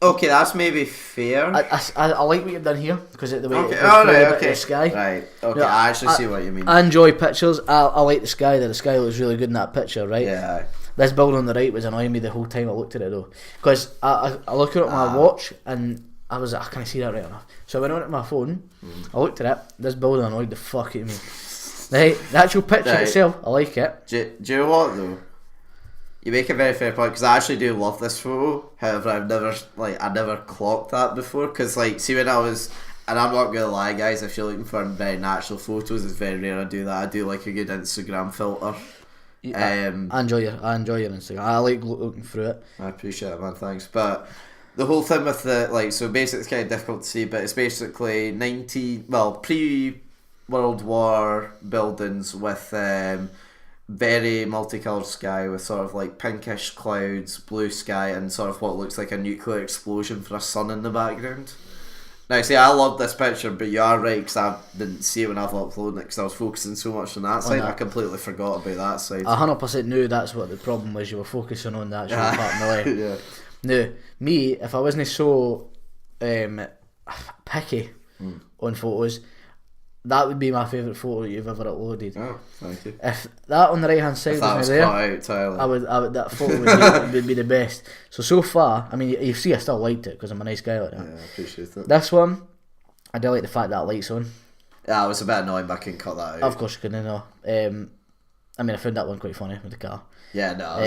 Speaker 1: Okay, that's maybe fair.
Speaker 2: I like what you've done here because the way
Speaker 1: the
Speaker 2: sky.
Speaker 1: Right. Okay, I actually see what you mean.
Speaker 2: I enjoy pictures. I like the sky. The sky looks really good in that picture, right?
Speaker 1: Yeah.
Speaker 2: This building on the right was annoying me the whole time I looked at it though, because I looked at my watch and I can't see that right enough. So I went on at my phone. I looked at it. This building annoyed the fuck out of me. Right, the actual picture itself, I like it.
Speaker 1: Do you know what though? You make a very fair point because I actually do love this photo. However, I never clocked that before because see when I was, and I'm not gonna lie guys, if you're looking for very natural photos, it's very rare I do that. I do like a good Instagram filter.
Speaker 2: I enjoy your Instagram. I like looking through it.
Speaker 1: I appreciate it, man. Thanks. But the whole thing with the so basically it's kind of difficult to see, but it's basically pre-World War buildings with very multicoloured sky with sort of pinkish clouds, blue sky, and sort of what looks like a nuclear explosion for a sun in the background. Now, see, I love this picture, but you are right because I didn't see it when I was uploading it because I was focusing so much on that side. I completely forgot about that side.
Speaker 2: 100% knew that's what the problem was. You were focusing on that part of my life.
Speaker 1: Yeah.
Speaker 2: Now, me, if I wasn't so picky on photos, that would be my favourite photo you've ever uploaded.
Speaker 1: Oh, thank you.
Speaker 2: If that on the right hand side was there, I would that photo would be the best. So far, I mean, you see, I still liked it because I'm a nice guy like that.
Speaker 1: Yeah, I appreciate it.
Speaker 2: This one, I do like the fact that light's on.
Speaker 1: Yeah, I was a bit annoyed, but I couldn't cut that out.
Speaker 2: Of course, you couldn't. No. I mean, I found that one quite funny with the car.
Speaker 1: Yeah, no.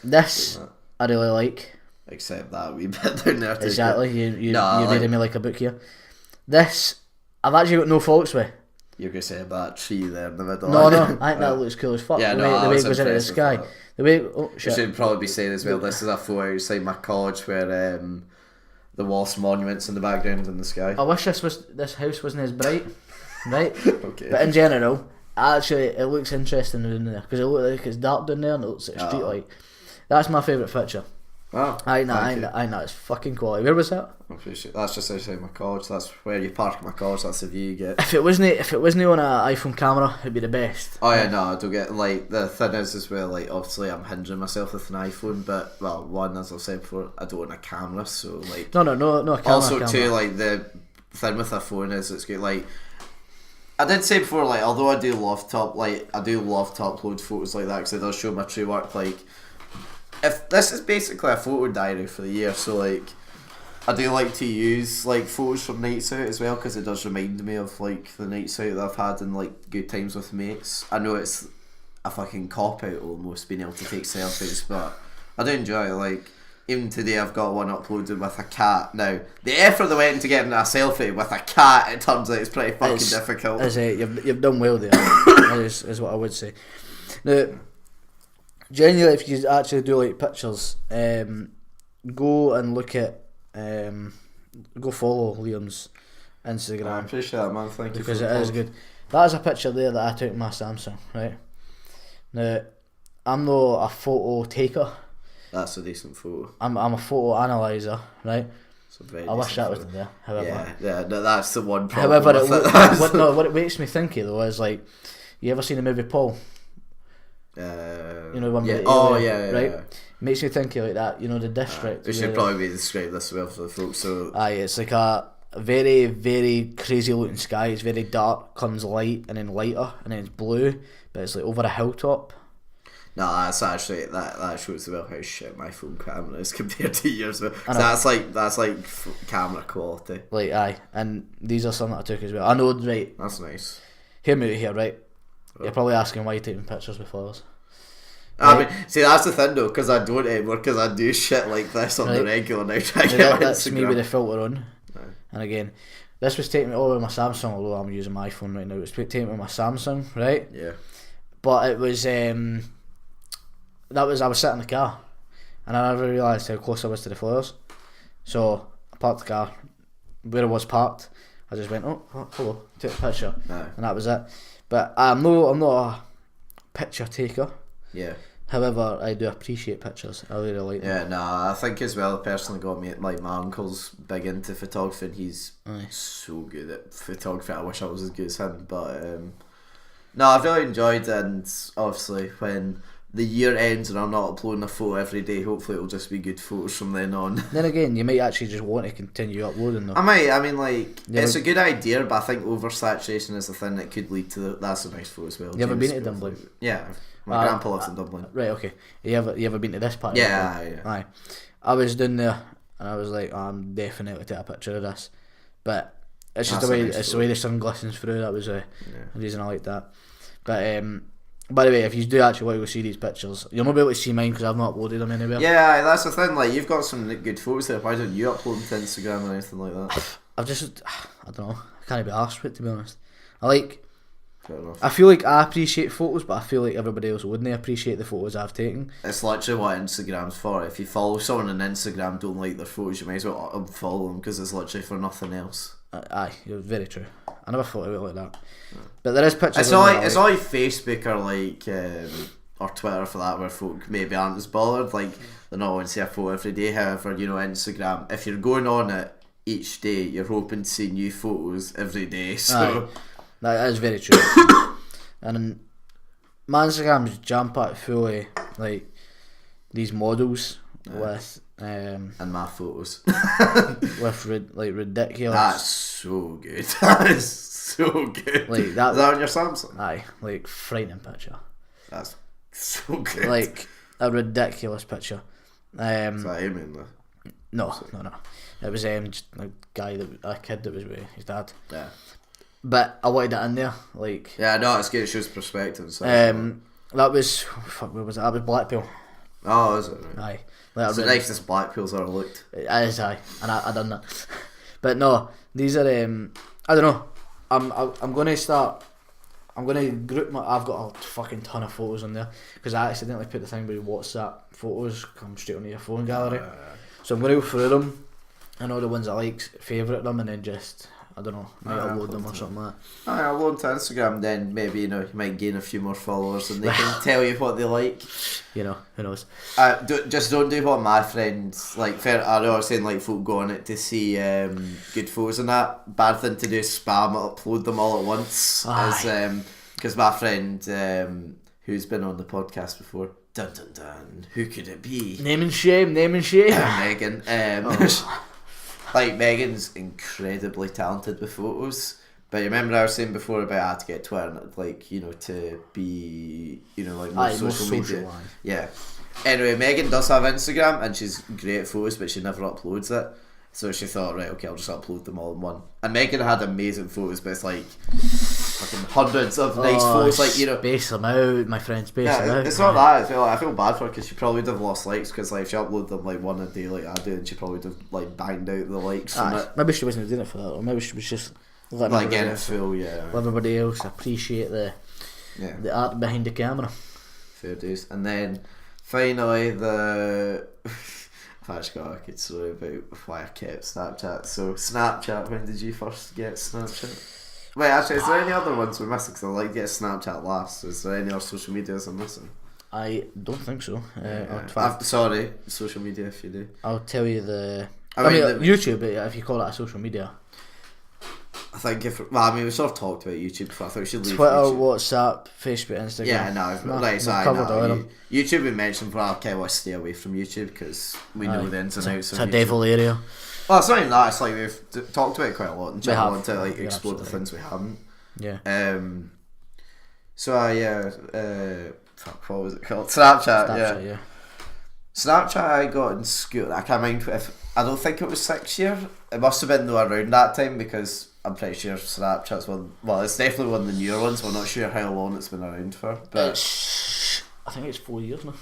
Speaker 2: This I really like.
Speaker 1: Except that wee bit down there.
Speaker 2: Exactly. You reading me like a book here. This, I've actually got no faults with.
Speaker 1: You're going to say about that tree there in the middle.
Speaker 2: No, I think that looks cool as fuck.
Speaker 1: Yeah,
Speaker 2: the way it goes into the sky. The way,
Speaker 1: I should probably be saying as well, this is a photo outside my college where the Wallace monuments in the background in the sky.
Speaker 2: I wish this house wasn't as bright, right?
Speaker 1: Okay.
Speaker 2: But in general, actually, it looks interesting in there because it looks like it's dark down there and it looks like a street light. That's my favourite picture.
Speaker 1: Oh,
Speaker 2: I know, it's fucking quality. Where was that?
Speaker 1: I appreciate that's just outside my college. That's where you park my college. That's the view you get.
Speaker 2: If it wasn't on an iPhone camera, it'd be the best.
Speaker 1: Oh yeah, no, I don't get like the thing is as well. Like obviously, I'm hindering myself with an iPhone, but well, one as I've said before, I don't want a camera, so like
Speaker 2: no a camera.
Speaker 1: Also, too, like the thing with a phone is it's good. Like I did say before, like although I do love to upload photos like that because it does show my true work. Like if this is basically a photo diary for the year, so like I do like to use like photos from nights out as well because it does remind me of like the nights out that I've had and like good times with mates. I know it's a fucking cop out almost being able to take selfies, but I do enjoy it. Like even today I've got one uploaded with a cat. Now the effort that went into getting a selfie with a cat, it turns out it's pretty fucking difficult.
Speaker 2: You've done well there. is what I would say. Now generally, if you actually do like pictures, go and look at go follow Liam's Instagram.
Speaker 1: I appreciate that, man. Thank you.
Speaker 2: Because it is good. That is a picture there that I took with my Samsung, right? Now, I'm not a photo taker.
Speaker 1: That's a decent photo.
Speaker 2: I'm a photo analyzer, right? I wish that was there.
Speaker 1: However, yeah, no, that's the one problem.
Speaker 2: However, what it makes me think of though is like, you ever seen the movie Paul? You know, one right? Yeah. Makes me think of like that. You know, the district.
Speaker 1: We should probably describe this well for the folks. So,
Speaker 2: it's like a very, very crazy looking sky. It's very dark, comes light, and then lighter, and then it's blue, but it's like over a hilltop.
Speaker 1: No, that's actually that shows well how shit my phone camera is compared to yours. That's like camera quality.
Speaker 2: Like and these are some that I took as well. I know, right?
Speaker 1: That's nice.
Speaker 2: Hear me out here, right? You're probably asking why you're taking pictures with flowers.
Speaker 1: I mean, see, that's the thing though, because I don't anymore, because I do shit like this on the regular now. That's
Speaker 2: me with the filter on. No. And again, this was taken all with my Samsung, although I'm using my iPhone right now. It was taken with my Samsung, right?
Speaker 1: Yeah.
Speaker 2: But it was I was sitting in the car, and I never realised how close I was to the flowers. So I parked the car where it was parked. I just went, oh hello, took a picture, and that was it. But I'm not a picture taker.
Speaker 1: Yeah.
Speaker 2: However, I do appreciate pictures. I really like them.
Speaker 1: Yeah, I think as well, personally got me, like my uncle's big into photography and he's so good at photography. I wish I was as good as him, but I've really enjoyed it, and obviously when the year ends and I'm not uploading a photo every day, hopefully it'll just be good photos from then on.
Speaker 2: Then again, you might actually just want to continue uploading though.
Speaker 1: I might, I mean like, it's a good idea, but I think oversaturation is the thing that could lead to that's a nice photo as well.
Speaker 2: You ever been to Dublin?
Speaker 1: Yeah. My grandpa lives in Dublin.
Speaker 2: Right, okay. You ever been to this part?
Speaker 1: Yeah.
Speaker 2: Aye. I was down there and I was like, I'm definitely taking a picture of this. But it's just the way the sun glistens through. That was the reason I like that. But by the way, if you do actually want to go see these pictures, you'll not be able to see mine because I've not uploaded them anywhere.
Speaker 1: Yeah, that's the thing. Like, you've got some good photos there. Why don't you upload them to Instagram or anything like that?
Speaker 2: I don't know. I can't be arsed with it, to be honest. I feel like I appreciate photos, but I feel like everybody else wouldn't appreciate the photos I've taken.
Speaker 1: It's literally what Instagram's for. If you follow someone on Instagram, don't like their photos, you might as well unfollow them because it's literally for nothing else.
Speaker 2: Aye, you're very true. I never thought of it like that. But there is pictures.
Speaker 1: It's not like Facebook or like or Twitter for that, where folk maybe aren't as bothered. Like they're not going to see a photo every day. However, you know, Instagram, if you're going on it each day, you're hoping to see new photos every day. So.
Speaker 2: Aye. That is very true. And my Instagram's jam-packed full of like these models with
Speaker 1: and my photos
Speaker 2: with ridiculous.
Speaker 1: That's so good. That is so good.
Speaker 2: Like that.
Speaker 1: Is that on your Samsung?
Speaker 2: Aye, like frightening picture.
Speaker 1: That's so good.
Speaker 2: Like a ridiculous picture.
Speaker 1: Is that Amy though?
Speaker 2: No. It was just a kid that was with his dad.
Speaker 1: Yeah.
Speaker 2: But I wanted it in there, like.
Speaker 1: Yeah, no, it's good. It shows perspective. So
Speaker 2: that was where was it? That was Blackpool.
Speaker 1: Oh, is it? Right.
Speaker 2: Aye.
Speaker 1: It's the nicest Blackpool's ever looked.
Speaker 2: It is, aye, and I done that. But no, these are I don't know. I'm going to start. I'm going to group my. I've got a fucking ton of photos on there because I accidentally put the thing where WhatsApp photos come straight onto your phone gallery. So I'm going to go through them I know the ones I like, favourite them, and then just, I don't know, might upload them or something like that.
Speaker 1: I'll upload to Instagram, then maybe, you might gain a few more followers and they can tell you what they like.
Speaker 2: Who knows.
Speaker 1: Just don't do what my friends, like, I know I was saying, like, folk go on it to see good photos and that. Bad thing to do is spam it, upload them all at once. Because my friend, who's been on the podcast before, dun dun dun, who could it be?
Speaker 2: Name and shame.
Speaker 1: Megan. Like, Megan's incredibly talented with photos. But you remember I was saying before about how to get Twitter, like, to be, like, more social media. Yeah. Anyway, Megan does have Instagram and she's great at photos, but she never uploads it. So she thought, right, okay, I'll just upload them all in one. And Megan had amazing photos, but it's like fucking hundreds of nice photos, like,
Speaker 2: Space them out, my friend, space them out.
Speaker 1: It's not that. I feel bad for her because she probably would have lost likes because, like, if she uploaded them, like, one a day like I do, and she probably would have, like, banged out the likes from it.
Speaker 2: Maybe she wasn't doing it for that, or maybe she was just
Speaker 1: like getting it full, yeah.
Speaker 2: Let everybody else appreciate the art behind the camera.
Speaker 1: Fair dues. And then, finally, I've actually got a good story about why I kept Snapchat. So, Snapchat, when did you first get Snapchat? Wait, actually, is there any other ones we're missing? Because I like to get Snapchat last. Is there any other social medias I'm missing?
Speaker 2: I don't think so.
Speaker 1: Sorry, social media if you do.
Speaker 2: I'll tell you YouTube, if you call it a social media.
Speaker 1: I think we sort of talked about YouTube before. I thought we should leave
Speaker 2: Twitter,
Speaker 1: YouTube.
Speaker 2: WhatsApp, Facebook, Instagram.
Speaker 1: Yeah, right, so YouTube we mentioned, but I kind of want to stay away from YouTube because we know the ins and outs of
Speaker 2: it's a
Speaker 1: YouTube.
Speaker 2: devil area.
Speaker 1: Well, it's not even that, it's like we've talked about it quite a lot and I want to, like, explore the things we haven't.
Speaker 2: Yeah.
Speaker 1: What was it called? Snapchat, yeah. Snapchat I got in school. I can't remember I don't think it was 6 years. It must have been though around that time because I'm pretty sure Snapchat's it's definitely one of the newer ones. We're not sure how long it's been around for, but
Speaker 2: I think it's 4 years now.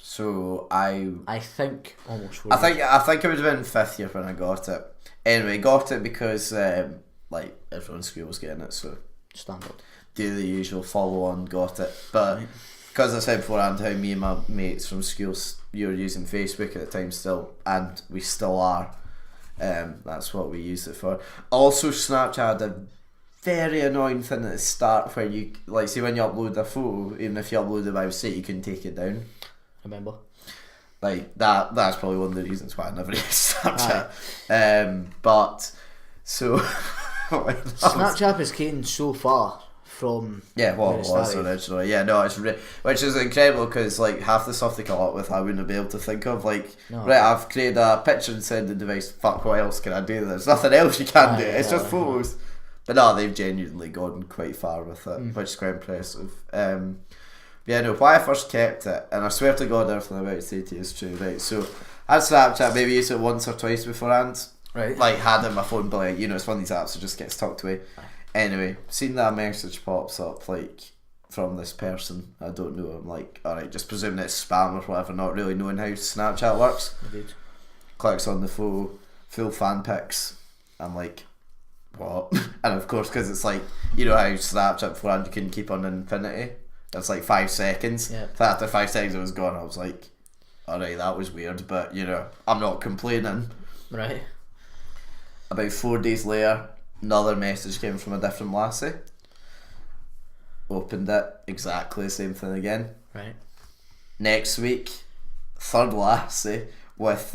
Speaker 1: So I
Speaker 2: think almost 4 years.
Speaker 1: I think it would have been 5th year when I got it. Anyway, got it because like everyone in school was getting it, so
Speaker 2: standard.
Speaker 1: Do the usual follow on, got it. But because I said beforehand how me and my mates from school, you were using Facebook at the time still, and we still are. That's what we used it for. Also, Snapchat had a very annoying thing at the start where you, like, see when you upload a photo, even if you upload it by mistake, you can take it down.
Speaker 2: Remember?
Speaker 1: Like, that's probably one of the reasons why I never used Snapchat. But, so...
Speaker 2: Snapchat has came so far from
Speaker 1: what it was originally. Yeah, no, which is incredible because, like, half the stuff they come up with I wouldn't be able to think of. Like, right, I've created a picture and sending device. Fuck, what else can I do? There's nothing else you can do. It's just photos. But no, they've genuinely gone quite far with it, which is quite impressive. Why I first kept it, and I swear to God, everything I'm about to say to you is true. Right, so I had Snapchat, maybe used it once or twice beforehand. Right. Like, had it on my phone, but, like, it's one of these apps that just gets tucked away. Anyway, seen that message pops up, like, from this person. I don't know. I'm like, alright, just presuming it's spam or whatever, not really knowing how Snapchat works. Indeed. Clicks on the photo, full fan pics. I'm like, what? And of course, because it's like, you know how Snapchat beforehand you couldn't keep on infinity? That's like 5 seconds. Yeah. So after 5 seconds it was gone. I was like, alright, that was weird, but, I'm not complaining.
Speaker 2: Right.
Speaker 1: About 4 days later, another message came from a different lassie. Opened it, exactly the same thing again. Right. Next week, third lassie with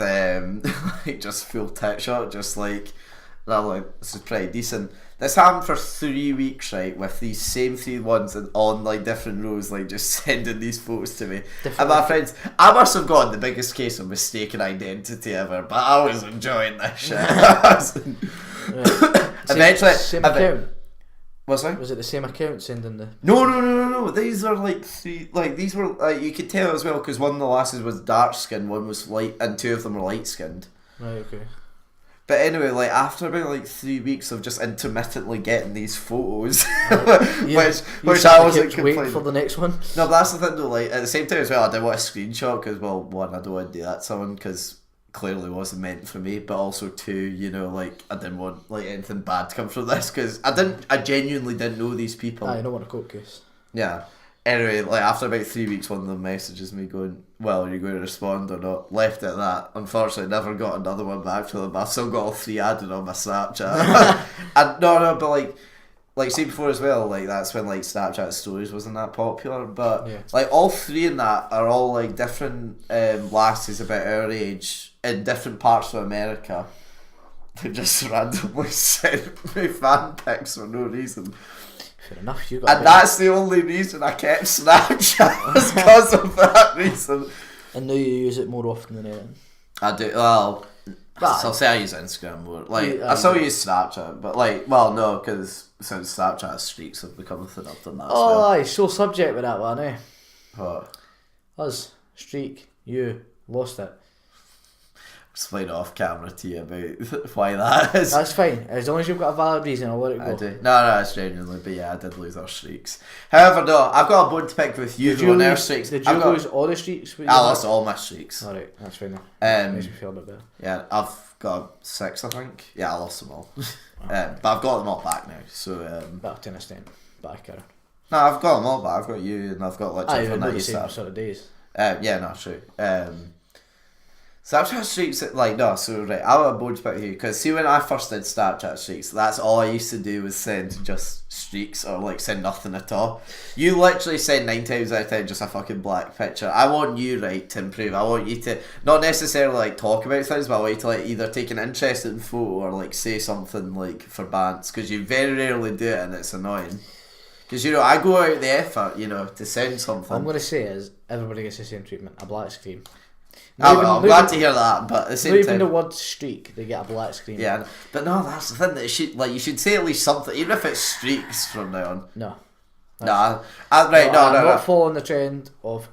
Speaker 1: like just full tit shot, just like, and I'm like, this is pretty decent. This happened for 3 weeks, right, with these same 3 ones and on like different rows, like just sending these photos to me. And my friends, I must have gotten the biggest case of mistaken identity ever, but I was enjoying this shit. Eventually,
Speaker 2: same account.
Speaker 1: What's that?
Speaker 2: Was it the same account sending the?
Speaker 1: No. These are like 3. Like, these were like, you could tell as well because one of the lasses was dark skinned, one was light, and 2 of them were light skinned.
Speaker 2: Right. Okay.
Speaker 1: But anyway, like, after about like 3 weeks of just intermittently getting these photos, which I wasn't
Speaker 2: waiting for the next one.
Speaker 1: No, but that's the thing though. Like, at the same time as well, I didn't want a screenshot because, well, one, I don't want to do that to someone because clearly wasn't meant for me, but also 2, like, I didn't want like anything bad to come from this because I genuinely didn't know these people.
Speaker 2: I don't want a court case.
Speaker 1: Yeah. Anyway, like after about 3 weeks, one of them messages me going, "Well, are you going to respond or not?" Left it at that. Unfortunately, never got another one back from them. But I've still got all 3 added on my Snapchat. And no, but like see before as well, like that's when like Snapchat stories wasn't that popular. But like all 3 in that are all like different lasses about our age in different parts of America. They just randomly sent me fan pics for no reason.
Speaker 2: Fair enough, you got.
Speaker 1: And that's the only reason I kept Snapchat was because of that reason.
Speaker 2: And now you use it more often than anything.
Speaker 1: I do. Well, I'll say I use Instagram more. Like I still use Snapchat, but like, well, no, because since Snapchat streaks have become a thing, I've done that.
Speaker 2: Oh, aye, so subject with that one, eh?
Speaker 1: What?
Speaker 2: Us, streak, you lost it.
Speaker 1: Explain off camera to you about why that is.
Speaker 2: That's fine, as long as you've got a valid reason, I'll let it go.
Speaker 1: I do. No, it's genuinely, but yeah, I did lose our streaks. However, no, I've got a bone to pick with you on our streaks.
Speaker 2: Did you lose all the streaks?
Speaker 1: I lost all my streaks.
Speaker 2: Alright, that's fine
Speaker 1: now.
Speaker 2: Makes me feel a bit better.
Speaker 1: Yeah, I've got 6, I think. Yeah, I lost them all. But I've got them all back now, so...
Speaker 2: Back to an extent, back Karen.
Speaker 1: No, I've got them all back. I've got you, and I've got literally for 90
Speaker 2: the same sort of days.
Speaker 1: Yeah, no, true. Snapchat streaks, like, no, so right, I have a bone to pick here, because see when I first did Snapchat streaks, that's all I used to do was send just streaks, or like send nothing at all. You literally send 9 times out of 10 just a fucking black picture. I want you, right, to improve. I want you to, not necessarily like talk about things, but I want you to like either take an interesting photo or like say something like for bants, because you very rarely do it and it's annoying. Because, you know, I go out the effort, you know, to send something.
Speaker 2: What I'm going to say is, everybody gets the same treatment, a black screen.
Speaker 1: I'm glad to hear that, but at the same time,
Speaker 2: even the word streak, they get a black screen.
Speaker 1: Yeah, but no, that's the thing that you should say at least something, even if it's streaks from now on.
Speaker 2: No.
Speaker 1: I'm
Speaker 2: not following the trend of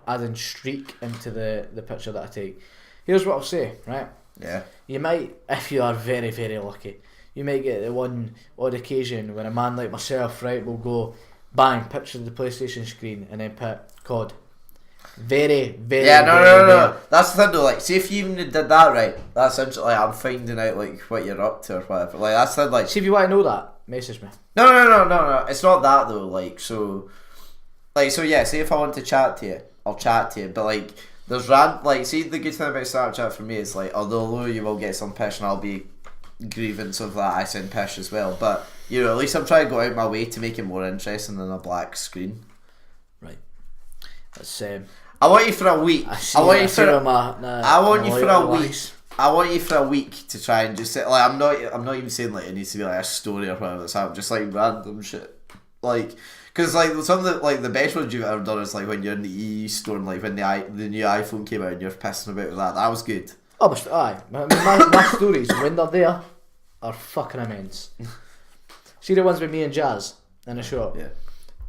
Speaker 2: adding streak into the picture that I take. Here's what I'll say, right?
Speaker 1: Yeah.
Speaker 2: You might, if you are very, very lucky, you might get the one odd occasion when a man like myself, right, will go, bang, picture of the PlayStation screen, and then put COD. Very, very,
Speaker 1: no. That's the thing though, like, see if you even did that right, that's essentially, like, I'm finding out, like, what you're up to or whatever. Like, that's the thing, like...
Speaker 2: See if you want to know that, message me.
Speaker 1: No, it's not that though, like, so yeah, see if I want to chat to you, I'll chat to you, but like, there's like, see the good thing about Snapchat for me is like, although you will get some pish and I'll be grievance of that, I send pish as well, but, you know, at least I'm trying to go out my way to make it more interesting than a black screen.
Speaker 2: Right. That's
Speaker 1: I want you for a week. I want you for a week to try and just say, like, I'm not even saying like it needs to be like a story or whatever that's happened, just like random shit, like, because like some of the like the best ones you've ever done is like when you're in the EU store and like when the new iPhone came out and you're pissing about with that was good.
Speaker 2: Oh, but aye, my stories when they're there are fucking immense. See the ones with me and Jazz in the shop?
Speaker 1: Yeah.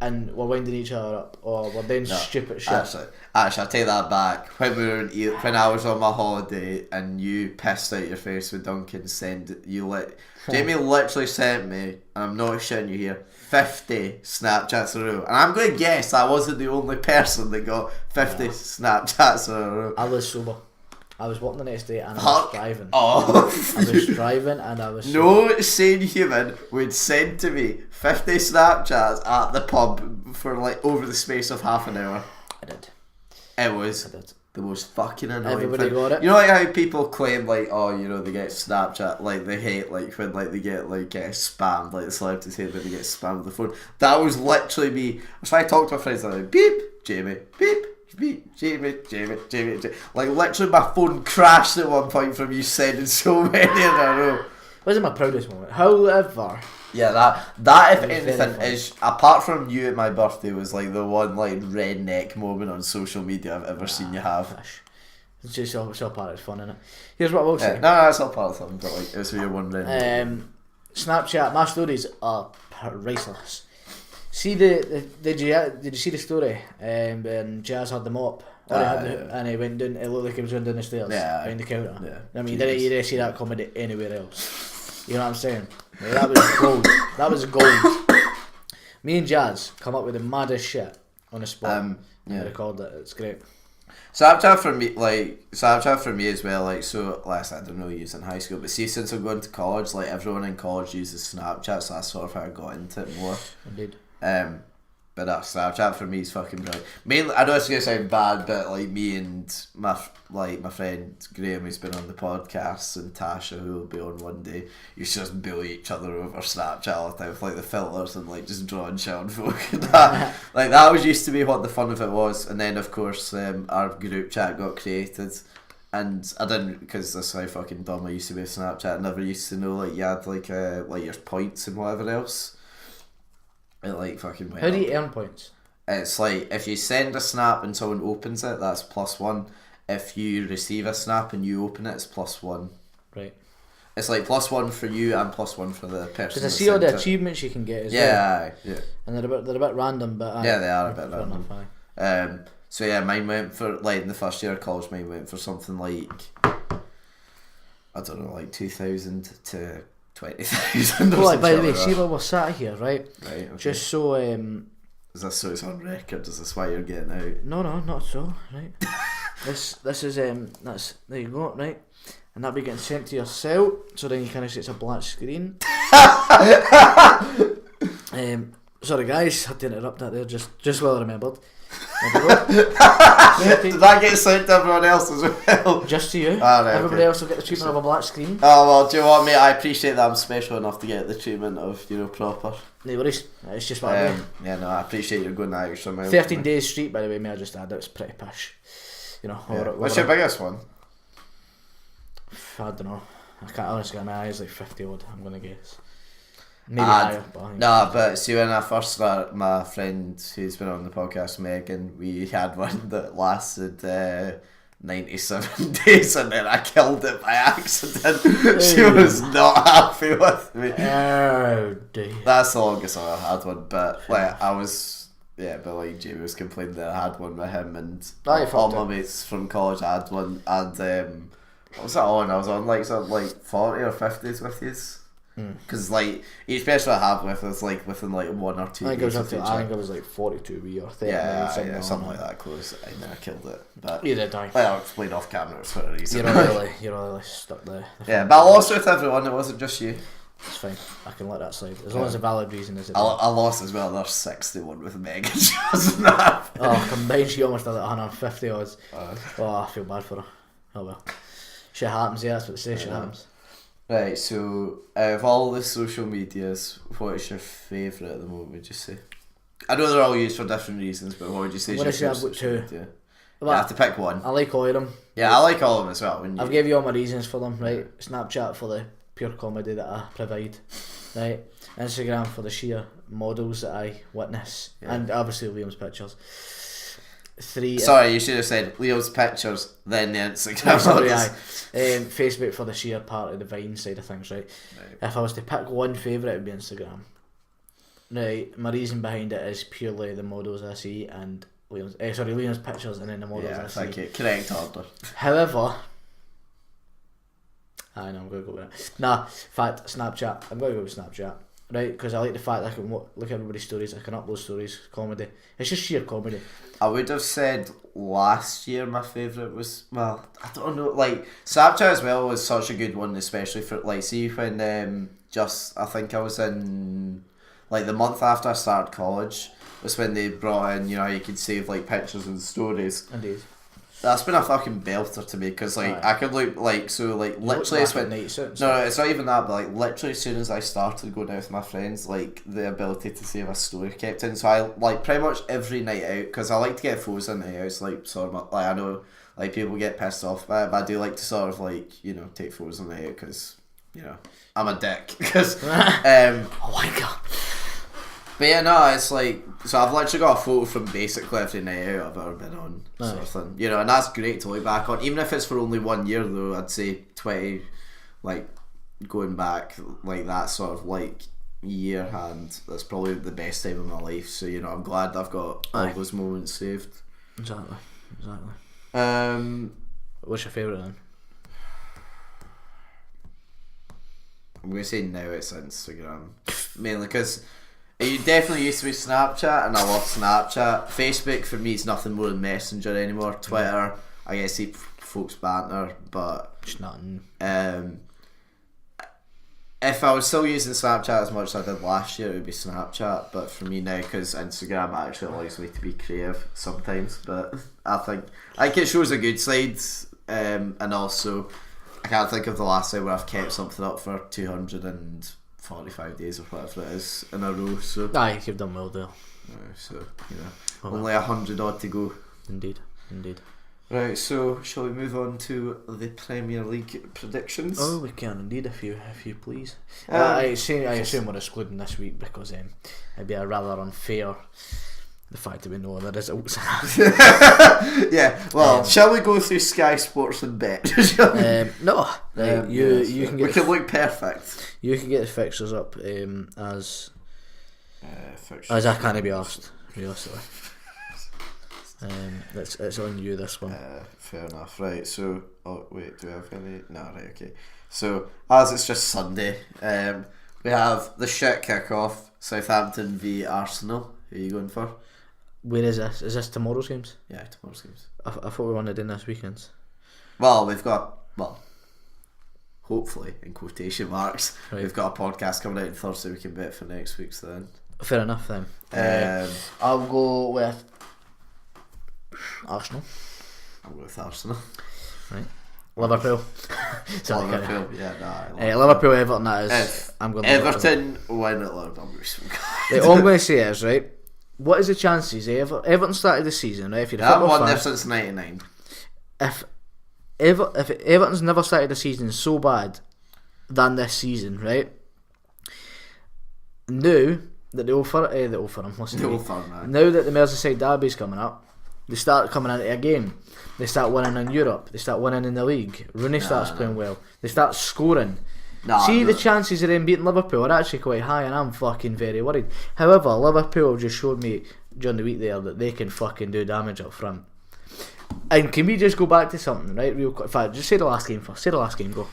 Speaker 2: And we're winding each other up, or we're doing stupid shit.
Speaker 1: Actually, I'll take that back. When I was on my holiday and you pissed out your face with Duncan, Jamie literally sent me, and I'm not shitting you here, 50 Snapchats in a row. And I'm going to guess I wasn't the only person that got 50 Snapchats in a row.
Speaker 2: I was sober. I was working the next day and I was driving.
Speaker 1: Oh.
Speaker 2: I was driving and I was
Speaker 1: no sane human would send to me 50 Snapchats at the pub for like over the space of half an hour.
Speaker 2: I did.
Speaker 1: It was the most fucking annoying
Speaker 2: Everybody
Speaker 1: thing.
Speaker 2: got it.
Speaker 1: You know, like how people claim like, oh, you know, they get Snapchat, like they hate like when like they get like spammed, like the celebrities hate when they get spammed with the phone. That was literally me. I was trying to talk to my friends like, beep, Jamie, beep. Jamie. Like literally my phone crashed at one point from you sending so many in a row.
Speaker 2: Wasn't my proudest moment. However,
Speaker 1: yeah, that if anything is, apart from you at my birthday, was like the one like redneck moment on social media I've ever seen you have.
Speaker 2: Gosh. It's just all part of it's fun, isn't it? Here's what I will say.
Speaker 1: No, it's all part of something, but like it's what you're wondering.
Speaker 2: Snapchat, my stories are priceless. See did you see the story? When Jazz had the mop, and he went down. It looked like he was going down the stairs behind the counter. Yeah. I mean, you didn't see that comedy anywhere else. You know what I'm saying? Like, that was gold. That was gold. Me and Jazz come up with the maddest shit on the spot. I recorded it. It's great.
Speaker 1: Snapchat for me as well, like, so last I don't know use in high school, but see since I'm going to college, like everyone in college uses Snapchat, so that's sort of how I got into it more.
Speaker 2: Indeed.
Speaker 1: But But that Snapchat for me is fucking brilliant. Mainly, I know it's gonna sound bad, but like me and my friend Graham, who's been on the podcast, and Tasha, who will be on one day, used to just bully each other over Snapchat all the time with like the filters and like just drawing shit on folk and that. Like that was used to be what the fun of it was. And then of course our group chat got created. And I didn't, because that's how fucking dumb I used to be with Snapchat. I never used to know like you had like your points and whatever else. It like fucking went
Speaker 2: How do you
Speaker 1: up.
Speaker 2: earn points?
Speaker 1: It's like if you send a snap and someone opens it, that's +1. If you receive a snap and you open it, it's +1.
Speaker 2: Right.
Speaker 1: It's like +1 for you and +1 for the person.
Speaker 2: Because I see all the achievements you can get as well.
Speaker 1: Yeah.
Speaker 2: And they're a bit random, but
Speaker 1: yeah, they are a bit random.
Speaker 2: Enough,
Speaker 1: So yeah, mine went for like in the first year of college. Mine went for something like I don't know, like 2,000 to 20,000.
Speaker 2: Well, like, by the way, see while we're sat here, right?
Speaker 1: Right. Okay.
Speaker 2: Just so
Speaker 1: Is this so it's on record? Is this why you're getting out?
Speaker 2: No, not so. Right. this is that's there you go, right, and that'll be getting sent to your cell. So then you kind of see it's a black screen. Sorry guys, I had to interrupt that there. Just well remembered.
Speaker 1: Did that get sent to everyone else as well?
Speaker 2: Just to you.
Speaker 1: Right,
Speaker 2: everybody
Speaker 1: okay.
Speaker 2: else will get the treatment of a black screen.
Speaker 1: Oh well, do you know what, mate? I appreciate that I'm special enough to get the treatment of proper.
Speaker 2: No worries. It's just what I do.
Speaker 1: Yeah, no, I appreciate you going that extra mile.
Speaker 2: 13 days street, by the way, may I just add, it's pretty pish. You know.
Speaker 1: Yeah. What's your biggest one?
Speaker 2: I don't know. I can't honestly get my eyes like 50 odd. I'm gonna guess. Maybe higher,
Speaker 1: but see, when I first started, my friend who's been on the podcast, Megan, we had one that lasted 97 days, and then I killed it by accident. She was not happy with me.
Speaker 2: Oh dear.
Speaker 1: That's the longest I had one, but like I was, but like Jamie was complaining that I had one with him, and all my mates from college had one, and what was that on? I was on like something like 40 or 50s with yous. Because like each person I have with is like within like 1 or 2 days.
Speaker 2: I think it was like 42 wee or 30.
Speaker 1: Yeah, something like that close. And then I killed it. But
Speaker 2: you did, die.
Speaker 1: I'll explain off camera for a reason.
Speaker 2: You're really stuck there.
Speaker 1: Yeah, but I lost with everyone. It wasn't just you.
Speaker 2: It's fine. I can let that slide as long as a valid reason is it.
Speaker 1: I lost as well. There's 61 with Megan. She wasn't happy.
Speaker 2: Oh, combined she almost did it 150 odds. I feel bad for her. Oh well. Shit happens. Yeah, that's what they say. Shit happens.
Speaker 1: Right, so out of all the social medias, what is your favourite at the moment, would you say? I know they're all used for different reasons, but what would you say is your favourite social media? Well, you have to pick one.
Speaker 2: I like all of them.
Speaker 1: Yeah, I like all of them as well.
Speaker 2: I've gave you all my reasons for them, right? Snapchat for the pure comedy that I provide, right? Instagram for the sheer models that I witness, and obviously Liam's pictures.
Speaker 1: Sorry, you should have said Leo's pictures, then the Instagram.
Speaker 2: Facebook for the sheer part of the Vine side of things, right? If I was to pick one favourite, it would be Instagram. Right, my reason behind it is purely the models I see and Liam's pictures and then the models I see.
Speaker 1: Thank you. Correct order.
Speaker 2: However, I know I'm going to go with it. Nah, in fact, Snapchat. I'm going to go with Snapchat. Right, because I like the fact that I can look at everybody's stories, I can upload stories, comedy. It's just sheer comedy. I
Speaker 1: would have said last year my favourite was, well, I don't know, like, Snapchat as well was such a good one, especially for, like, see when I think I was in, like, the month after I started college, was when they brought in, you could save, like, pictures and stories.
Speaker 2: Indeed.
Speaker 1: That's been a fucking belter to me, because like I could look like literally it's when no, it's not even that, but like literally as soon as I started going out with my friends, like the ability to save a story kept in. So I like pretty much every night out, because I like to get photos in the house, like sort of like I know like people get pissed off by it, but I do like to sort of like take photos in the out because I'm a dick because
Speaker 2: oh my god.
Speaker 1: But yeah, no, it's like, so I've literally got a photo from basically every night out I've ever been on, sort of thing. And that's great to look back on. Even if it's for only 1 year though, I'd say 20, like, going back, like, that sort of, like, year hand, that's probably the best time of my life. So, I'm glad I've got all those moments saved.
Speaker 2: Exactly. What's your favourite then?
Speaker 1: I'm going to say now it's Instagram. Mainly because it definitely used to be Snapchat, and I love Snapchat. Facebook for me is nothing more than Messenger anymore. Twitter, I guess folks banter, but
Speaker 2: it's nothing.
Speaker 1: If I was still using Snapchat as much as I did last year, it would be Snapchat. But for me now, because Instagram actually allows me to be creative sometimes, but I think it shows a good side, and also I can't think of the last time where I've kept something up for 245 days or whatever it is in a row. So
Speaker 2: aye, you've done well there.
Speaker 1: So only 100 odd to go.
Speaker 2: Indeed.
Speaker 1: Right, so shall we move on to the Premier League predictions?
Speaker 2: Oh, we can indeed, if you please. I assume we're excluding this week because it'd be a rather unfair the fact that we know the results.
Speaker 1: Yeah, well, shall we go through Sky Sports and bet?
Speaker 2: No, you can get.
Speaker 1: We can look perfect.
Speaker 2: You can get the fixtures up as I can't be asked realistically. It's on you this one.
Speaker 1: Fair enough. Right. So, wait, do we have any? No. Right. Okay. So, as it's just Sunday, we have the shit kick-off. Southampton v Arsenal. Who are you going for?
Speaker 2: Where is this? Is this tomorrow's games?
Speaker 1: Yeah, tomorrow's games.
Speaker 2: I thought we wanted in this weekend's.
Speaker 1: Well, we've got hopefully in quotation marks, right. We've got a podcast coming out on Thursday. We can bet for next week's then.
Speaker 2: Fair enough then. I'll go with Arsenal.
Speaker 1: I'll go with Arsenal.
Speaker 2: Right. Liverpool.
Speaker 1: Liverpool.
Speaker 2: Liverpool, Everton. That is. I'm going.
Speaker 1: Everton win at Liverpool.
Speaker 2: All I'm going to say is right. What is the chances? Everton started the season right. If you're
Speaker 1: haven't won there since '99.
Speaker 2: If Everton's never started the season so bad than this season, right? Now that the Old Firm, now that the Merseyside derby's coming up, they start coming into a game. They start winning in Europe. They start winning in the league. Rooney starts playing well. They start scoring. The chances of them beating Liverpool are actually quite high, and I'm fucking very worried. However, Liverpool just showed me during the week there that they can fucking do damage up front. And can we just go back to something, right? Real quick. In fact, just say the last game first. Say the last game, go.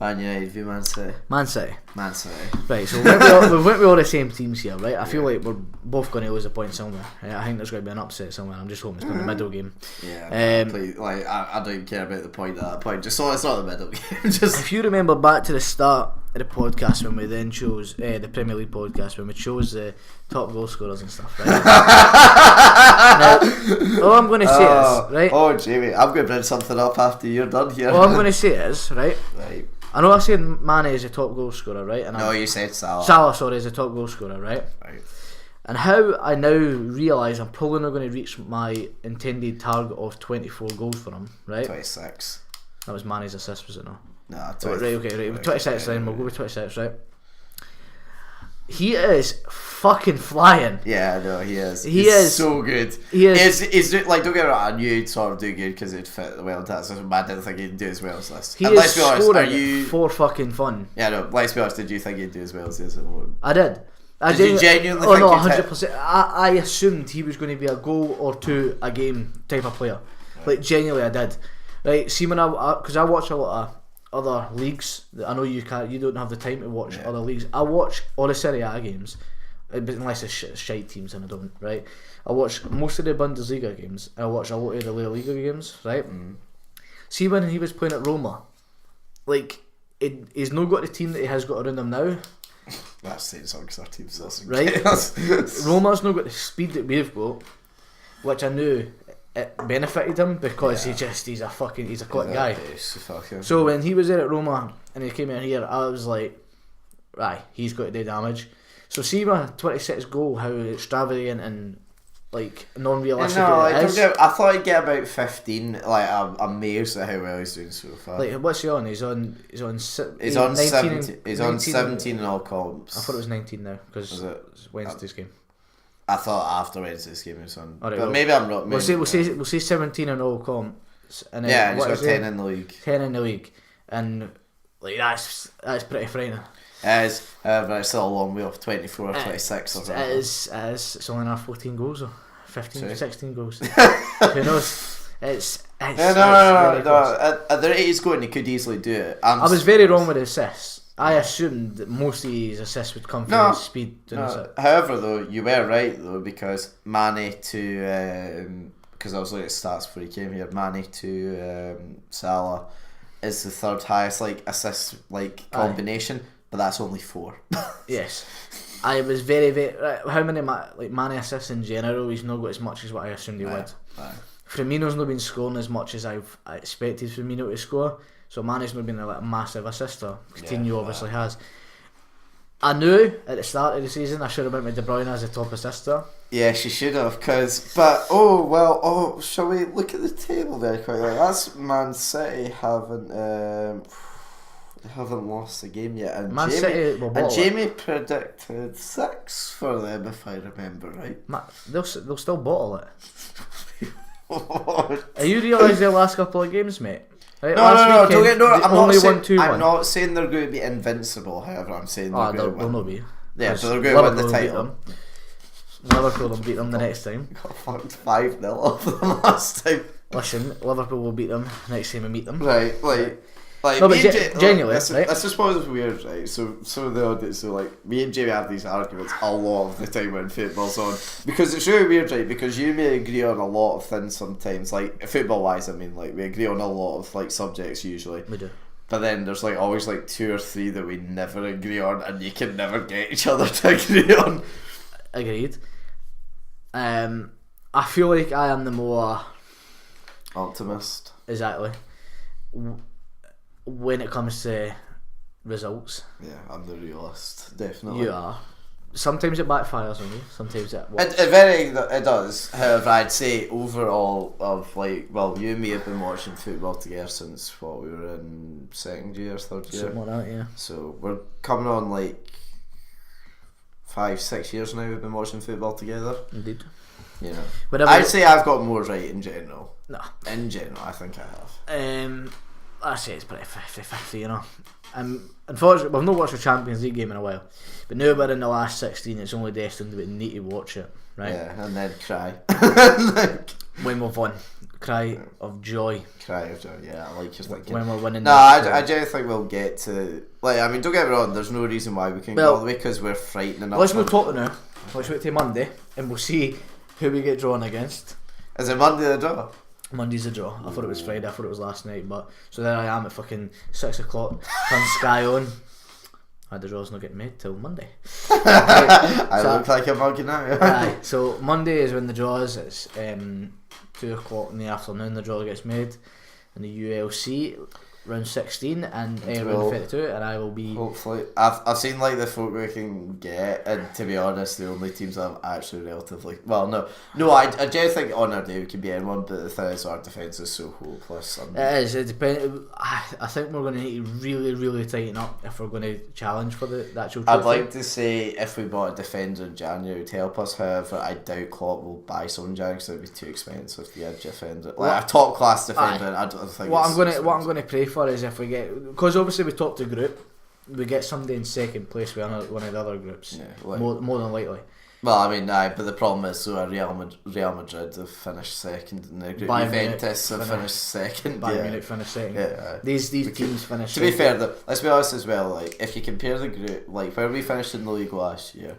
Speaker 1: Man United v Man City.
Speaker 2: Man City. Right, so we went with all the same teams here, right? I feel like we're both going to lose a point somewhere. I think there's going to be an upset somewhere. I'm just hoping it's not the middle game.
Speaker 1: Yeah, I don't care about the point at that point. Just so it's not the middle game. Just
Speaker 2: if you remember back to the start of the podcast when we then chose the Premier League podcast when we chose the top goal scorers and stuff, right? Now, all I'm going to say is, right?
Speaker 1: Oh, Jamie, I'm going to bring something up after you're done here.
Speaker 2: All I'm going to say is, right? I know I said Mane is a top goal scorer, right? And
Speaker 1: no, you said Salah.
Speaker 2: Salah, is a top goal scorer, right?
Speaker 1: Right.
Speaker 2: And how I now realise I'm probably not going to reach my intended target of 24 goals for him, right?
Speaker 1: 26.
Speaker 2: That was Mane's assist, was it not?
Speaker 1: Nah,
Speaker 2: 20. Right. 26 then, we'll go with 26, right? He is fucking flying.
Speaker 1: Yeah, no, he is. He's so good.
Speaker 2: He is.
Speaker 1: He's like, don't get me wrong, I knew he'd sort of do good because he'd fit well into that system, but I didn't think he'd do as well as this.
Speaker 2: He is scoring for fucking fun.
Speaker 1: Yeah, no, let's be honest, did you think he'd do as well as he is at the moment?
Speaker 2: I did.
Speaker 1: Did you genuinely think
Speaker 2: no, 100%. I assumed he was going to be a goal or two a game type of player. Right. Like, genuinely I did. Right, see when because I watch a lot of other leagues. I know you don't have the time to watch other leagues. I watch all the Serie A games, unless it's shite teams, and I don't. Right, I watch most of the Bundesliga games, and I watch a lot of the La Liga games. Right, see when he was playing at Roma, like he's not got the team that he has got around him now.
Speaker 1: That's saying something because our team's awesome.
Speaker 2: Right, Roma's not got the speed that we've got, which I knew. It benefited him because he's a quick guy. So when he was there at Roma and he came in here, I was like, right, he's got to do damage. So see my 26 goal, how extravagant and like non-realistic it is.
Speaker 1: I thought he'd get about 15. Like I'm amazed at how well he's doing so far.
Speaker 2: Like what's he on? He's on
Speaker 1: 17. He's on 17 in all comps.
Speaker 2: I thought it was 19 now because it's Wednesday's game.
Speaker 1: I thought after Wednesday's game was on,
Speaker 2: right,
Speaker 1: but maybe I'm not.
Speaker 2: We'll say 17 in all comps, and then
Speaker 1: he's got 10 in the league.
Speaker 2: 10 in the league, and like that's pretty frightening.
Speaker 1: It is, but it's still a long way off 24 or 26 or something.
Speaker 2: It is. It's only another 14 goals or 15, 16 goals. Who knows? It's no.
Speaker 1: At the rate he's going, he could easily do it.
Speaker 2: I was very wrong with the assists. I assumed that most of his assists would come from his speed.
Speaker 1: However, though, you were right though because Mane to because I was looking at stats before he came here. Mane to Salah is the third highest like assist like combination. but that's only 4.
Speaker 2: Yes. I was very, very... How many Mane assists in general? He's not got as much as what I assumed he would. Firmino's not been scoring as much as I expected Firmino to score, so Mane's not been a massive assister. Coutinho obviously has. I knew at the start of the season I should have went with De Bruyne as the top assister.
Speaker 1: Yeah, she should have, shall we look at the table very quickly? That's Man City haven't lost a game yet, and Jamie predicted 6 for them, if I remember right.
Speaker 2: They'll still bottle it. Are you realise their last couple of games, mate? Right,
Speaker 1: I'm not saying they're going to be invincible. However, I'm saying they're going to win.
Speaker 2: They'll not be.
Speaker 1: Yeah, but they're going to win the title.
Speaker 2: Liverpool will beat them the next time.
Speaker 1: Got fucked 5-0 off them last time.
Speaker 2: Listen, Liverpool will beat them next time we meet them.
Speaker 1: Right,
Speaker 2: no, but genuinely,
Speaker 1: I
Speaker 2: right?
Speaker 1: suppose it's weird, right? So the audience, me and Jamie have these arguments a lot of the time when football's on, because it's really weird, right? Because you may agree on a lot of things sometimes, like football wise. I mean, like we agree on a lot of like subjects usually.
Speaker 2: We do.
Speaker 1: But then there's like always like 2 or 3 that we never agree on, and you can never get each other to agree on.
Speaker 2: Agreed. I feel like I am the more
Speaker 1: optimist.
Speaker 2: Exactly. When it comes to results.
Speaker 1: Yeah, I'm the realist, definitely.
Speaker 2: You are. Sometimes it backfires on you, sometimes it works.
Speaker 1: It does. However, I'd say overall you and me have been watching football together since we were in 2nd year, 3rd year.
Speaker 2: Something like that, yeah.
Speaker 1: So we're coming on 5-6 years now we've been watching football together.
Speaker 2: Indeed.
Speaker 1: You know. I'd say I've got more right in general.
Speaker 2: No.
Speaker 1: In general, I think I have.
Speaker 2: I say it's pretty 50-50, you know. Unfortunately, we've not watched a Champions League game in a while, but now we're in the last 16, it's only destined that we need to watch it, right?
Speaker 1: Yeah, and then cry.
Speaker 2: When we've won. Cry of joy.
Speaker 1: Cry of joy, yeah, I like your thinking.
Speaker 2: When we're winning.
Speaker 1: No, I do think we'll get to... don't get me wrong, there's no reason why we can go all the way, because we're frightening up.
Speaker 2: Let's move talk now. Let's wait till Monday, and we'll see who we get drawn against.
Speaker 1: Is it Monday the draw?
Speaker 2: Monday's a draw. I thought it was Friday. I thought it was last night. But so there I am at fucking 6 o'clock. Turn Sky on. The draw's not getting made till Monday.
Speaker 1: I look like a mug now.
Speaker 2: So Monday is when the draw is. It's 2 o'clock in the afternoon. The draw gets made in the ULC round 16 and round 32, and I will be.
Speaker 1: Hopefully, I've seen the folk we can get, and to be honest, the only teams that I'm actually relatively no. I do think on our day we can be anyone, but the thing is our defence is so hopeless.
Speaker 2: It is. It depends. I think we're going to need to really, really tighten up if we're going to challenge for the actual trophy.
Speaker 1: I'd like to say if we bought a defender in January, it would help us. However, I doubt Klopp will buy someone in January because it would be too expensive to get a defender, a top class defender. And I don't think. What I'm
Speaker 2: going to pray for is if we get, because obviously we top the group, we get somebody in 2nd place with one of the other groups. Yeah, more than likely.
Speaker 1: Well, I mean, but the problem is, Real Madrid have finished 2nd in the group. Juventus have finished 2nd.
Speaker 2: Bayern Munich finished 2nd. Yeah, these teams finished.
Speaker 1: To be fair, let's be honest as well. If you compare the group, where we finished in the league last year,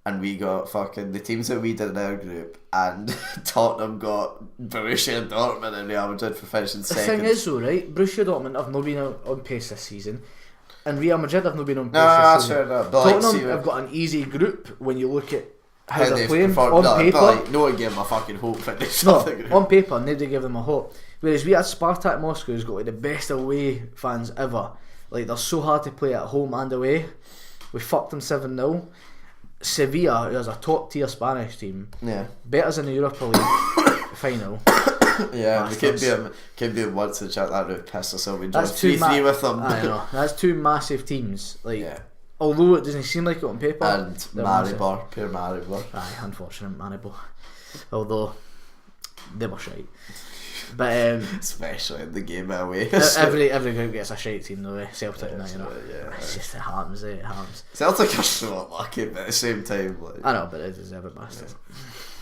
Speaker 1: and we got fucking the teams that we did in our group, and Tottenham got Borussia Dortmund and Real Madrid for finishing 2nd.
Speaker 2: The thing is though, right, Borussia Dortmund have not been on pace this season, and Real Madrid have not been on pace this season. Tottenham have got an easy group when you look at how they're playing on paper.
Speaker 1: No one gave them a fucking hope for this.
Speaker 2: On paper, nobody gave them a hope. Whereas we had Spartak Moscow, who's got the best away fans ever. They're so hard to play at home and away. We fucked them 7-0. Sevilla, who is a top tier Spanish team, better than the Europa League final.
Speaker 1: Yeah, we could be once to chat that would piss us off. We drew 3-3 with them.
Speaker 2: I know, that's 2 massive teams. Although it doesn't seem like it on paper.
Speaker 1: And Maribor, pure Maribor.
Speaker 2: Aye, unfortunate Maribor. Although they were shite. But
Speaker 1: especially in the game away.
Speaker 2: every group gets a shite team though. Celtic now, it's just it happens.
Speaker 1: Celtic are so unlucky, but at the same time,
Speaker 2: I know, but they deserve it, bastard.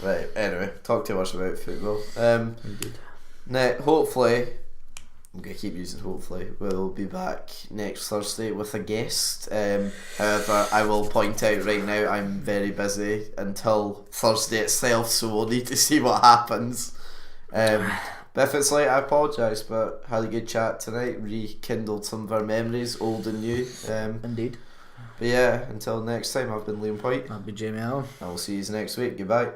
Speaker 1: Right. Anyway, talk too much about football.
Speaker 2: Indeed.
Speaker 1: Now, hopefully, I'm gonna keep using hopefully. We'll be back next Thursday with a guest. However, I will point out right now I'm very busy until Thursday itself, so we'll need to see what happens. But if it's I apologise, but had a good chat tonight, rekindled some of our memories, old and new.
Speaker 2: Indeed.
Speaker 1: But yeah, until next time, I've been Liam Whyte.
Speaker 2: I'll be Jamie Allan.
Speaker 1: I will see you next week. Goodbye.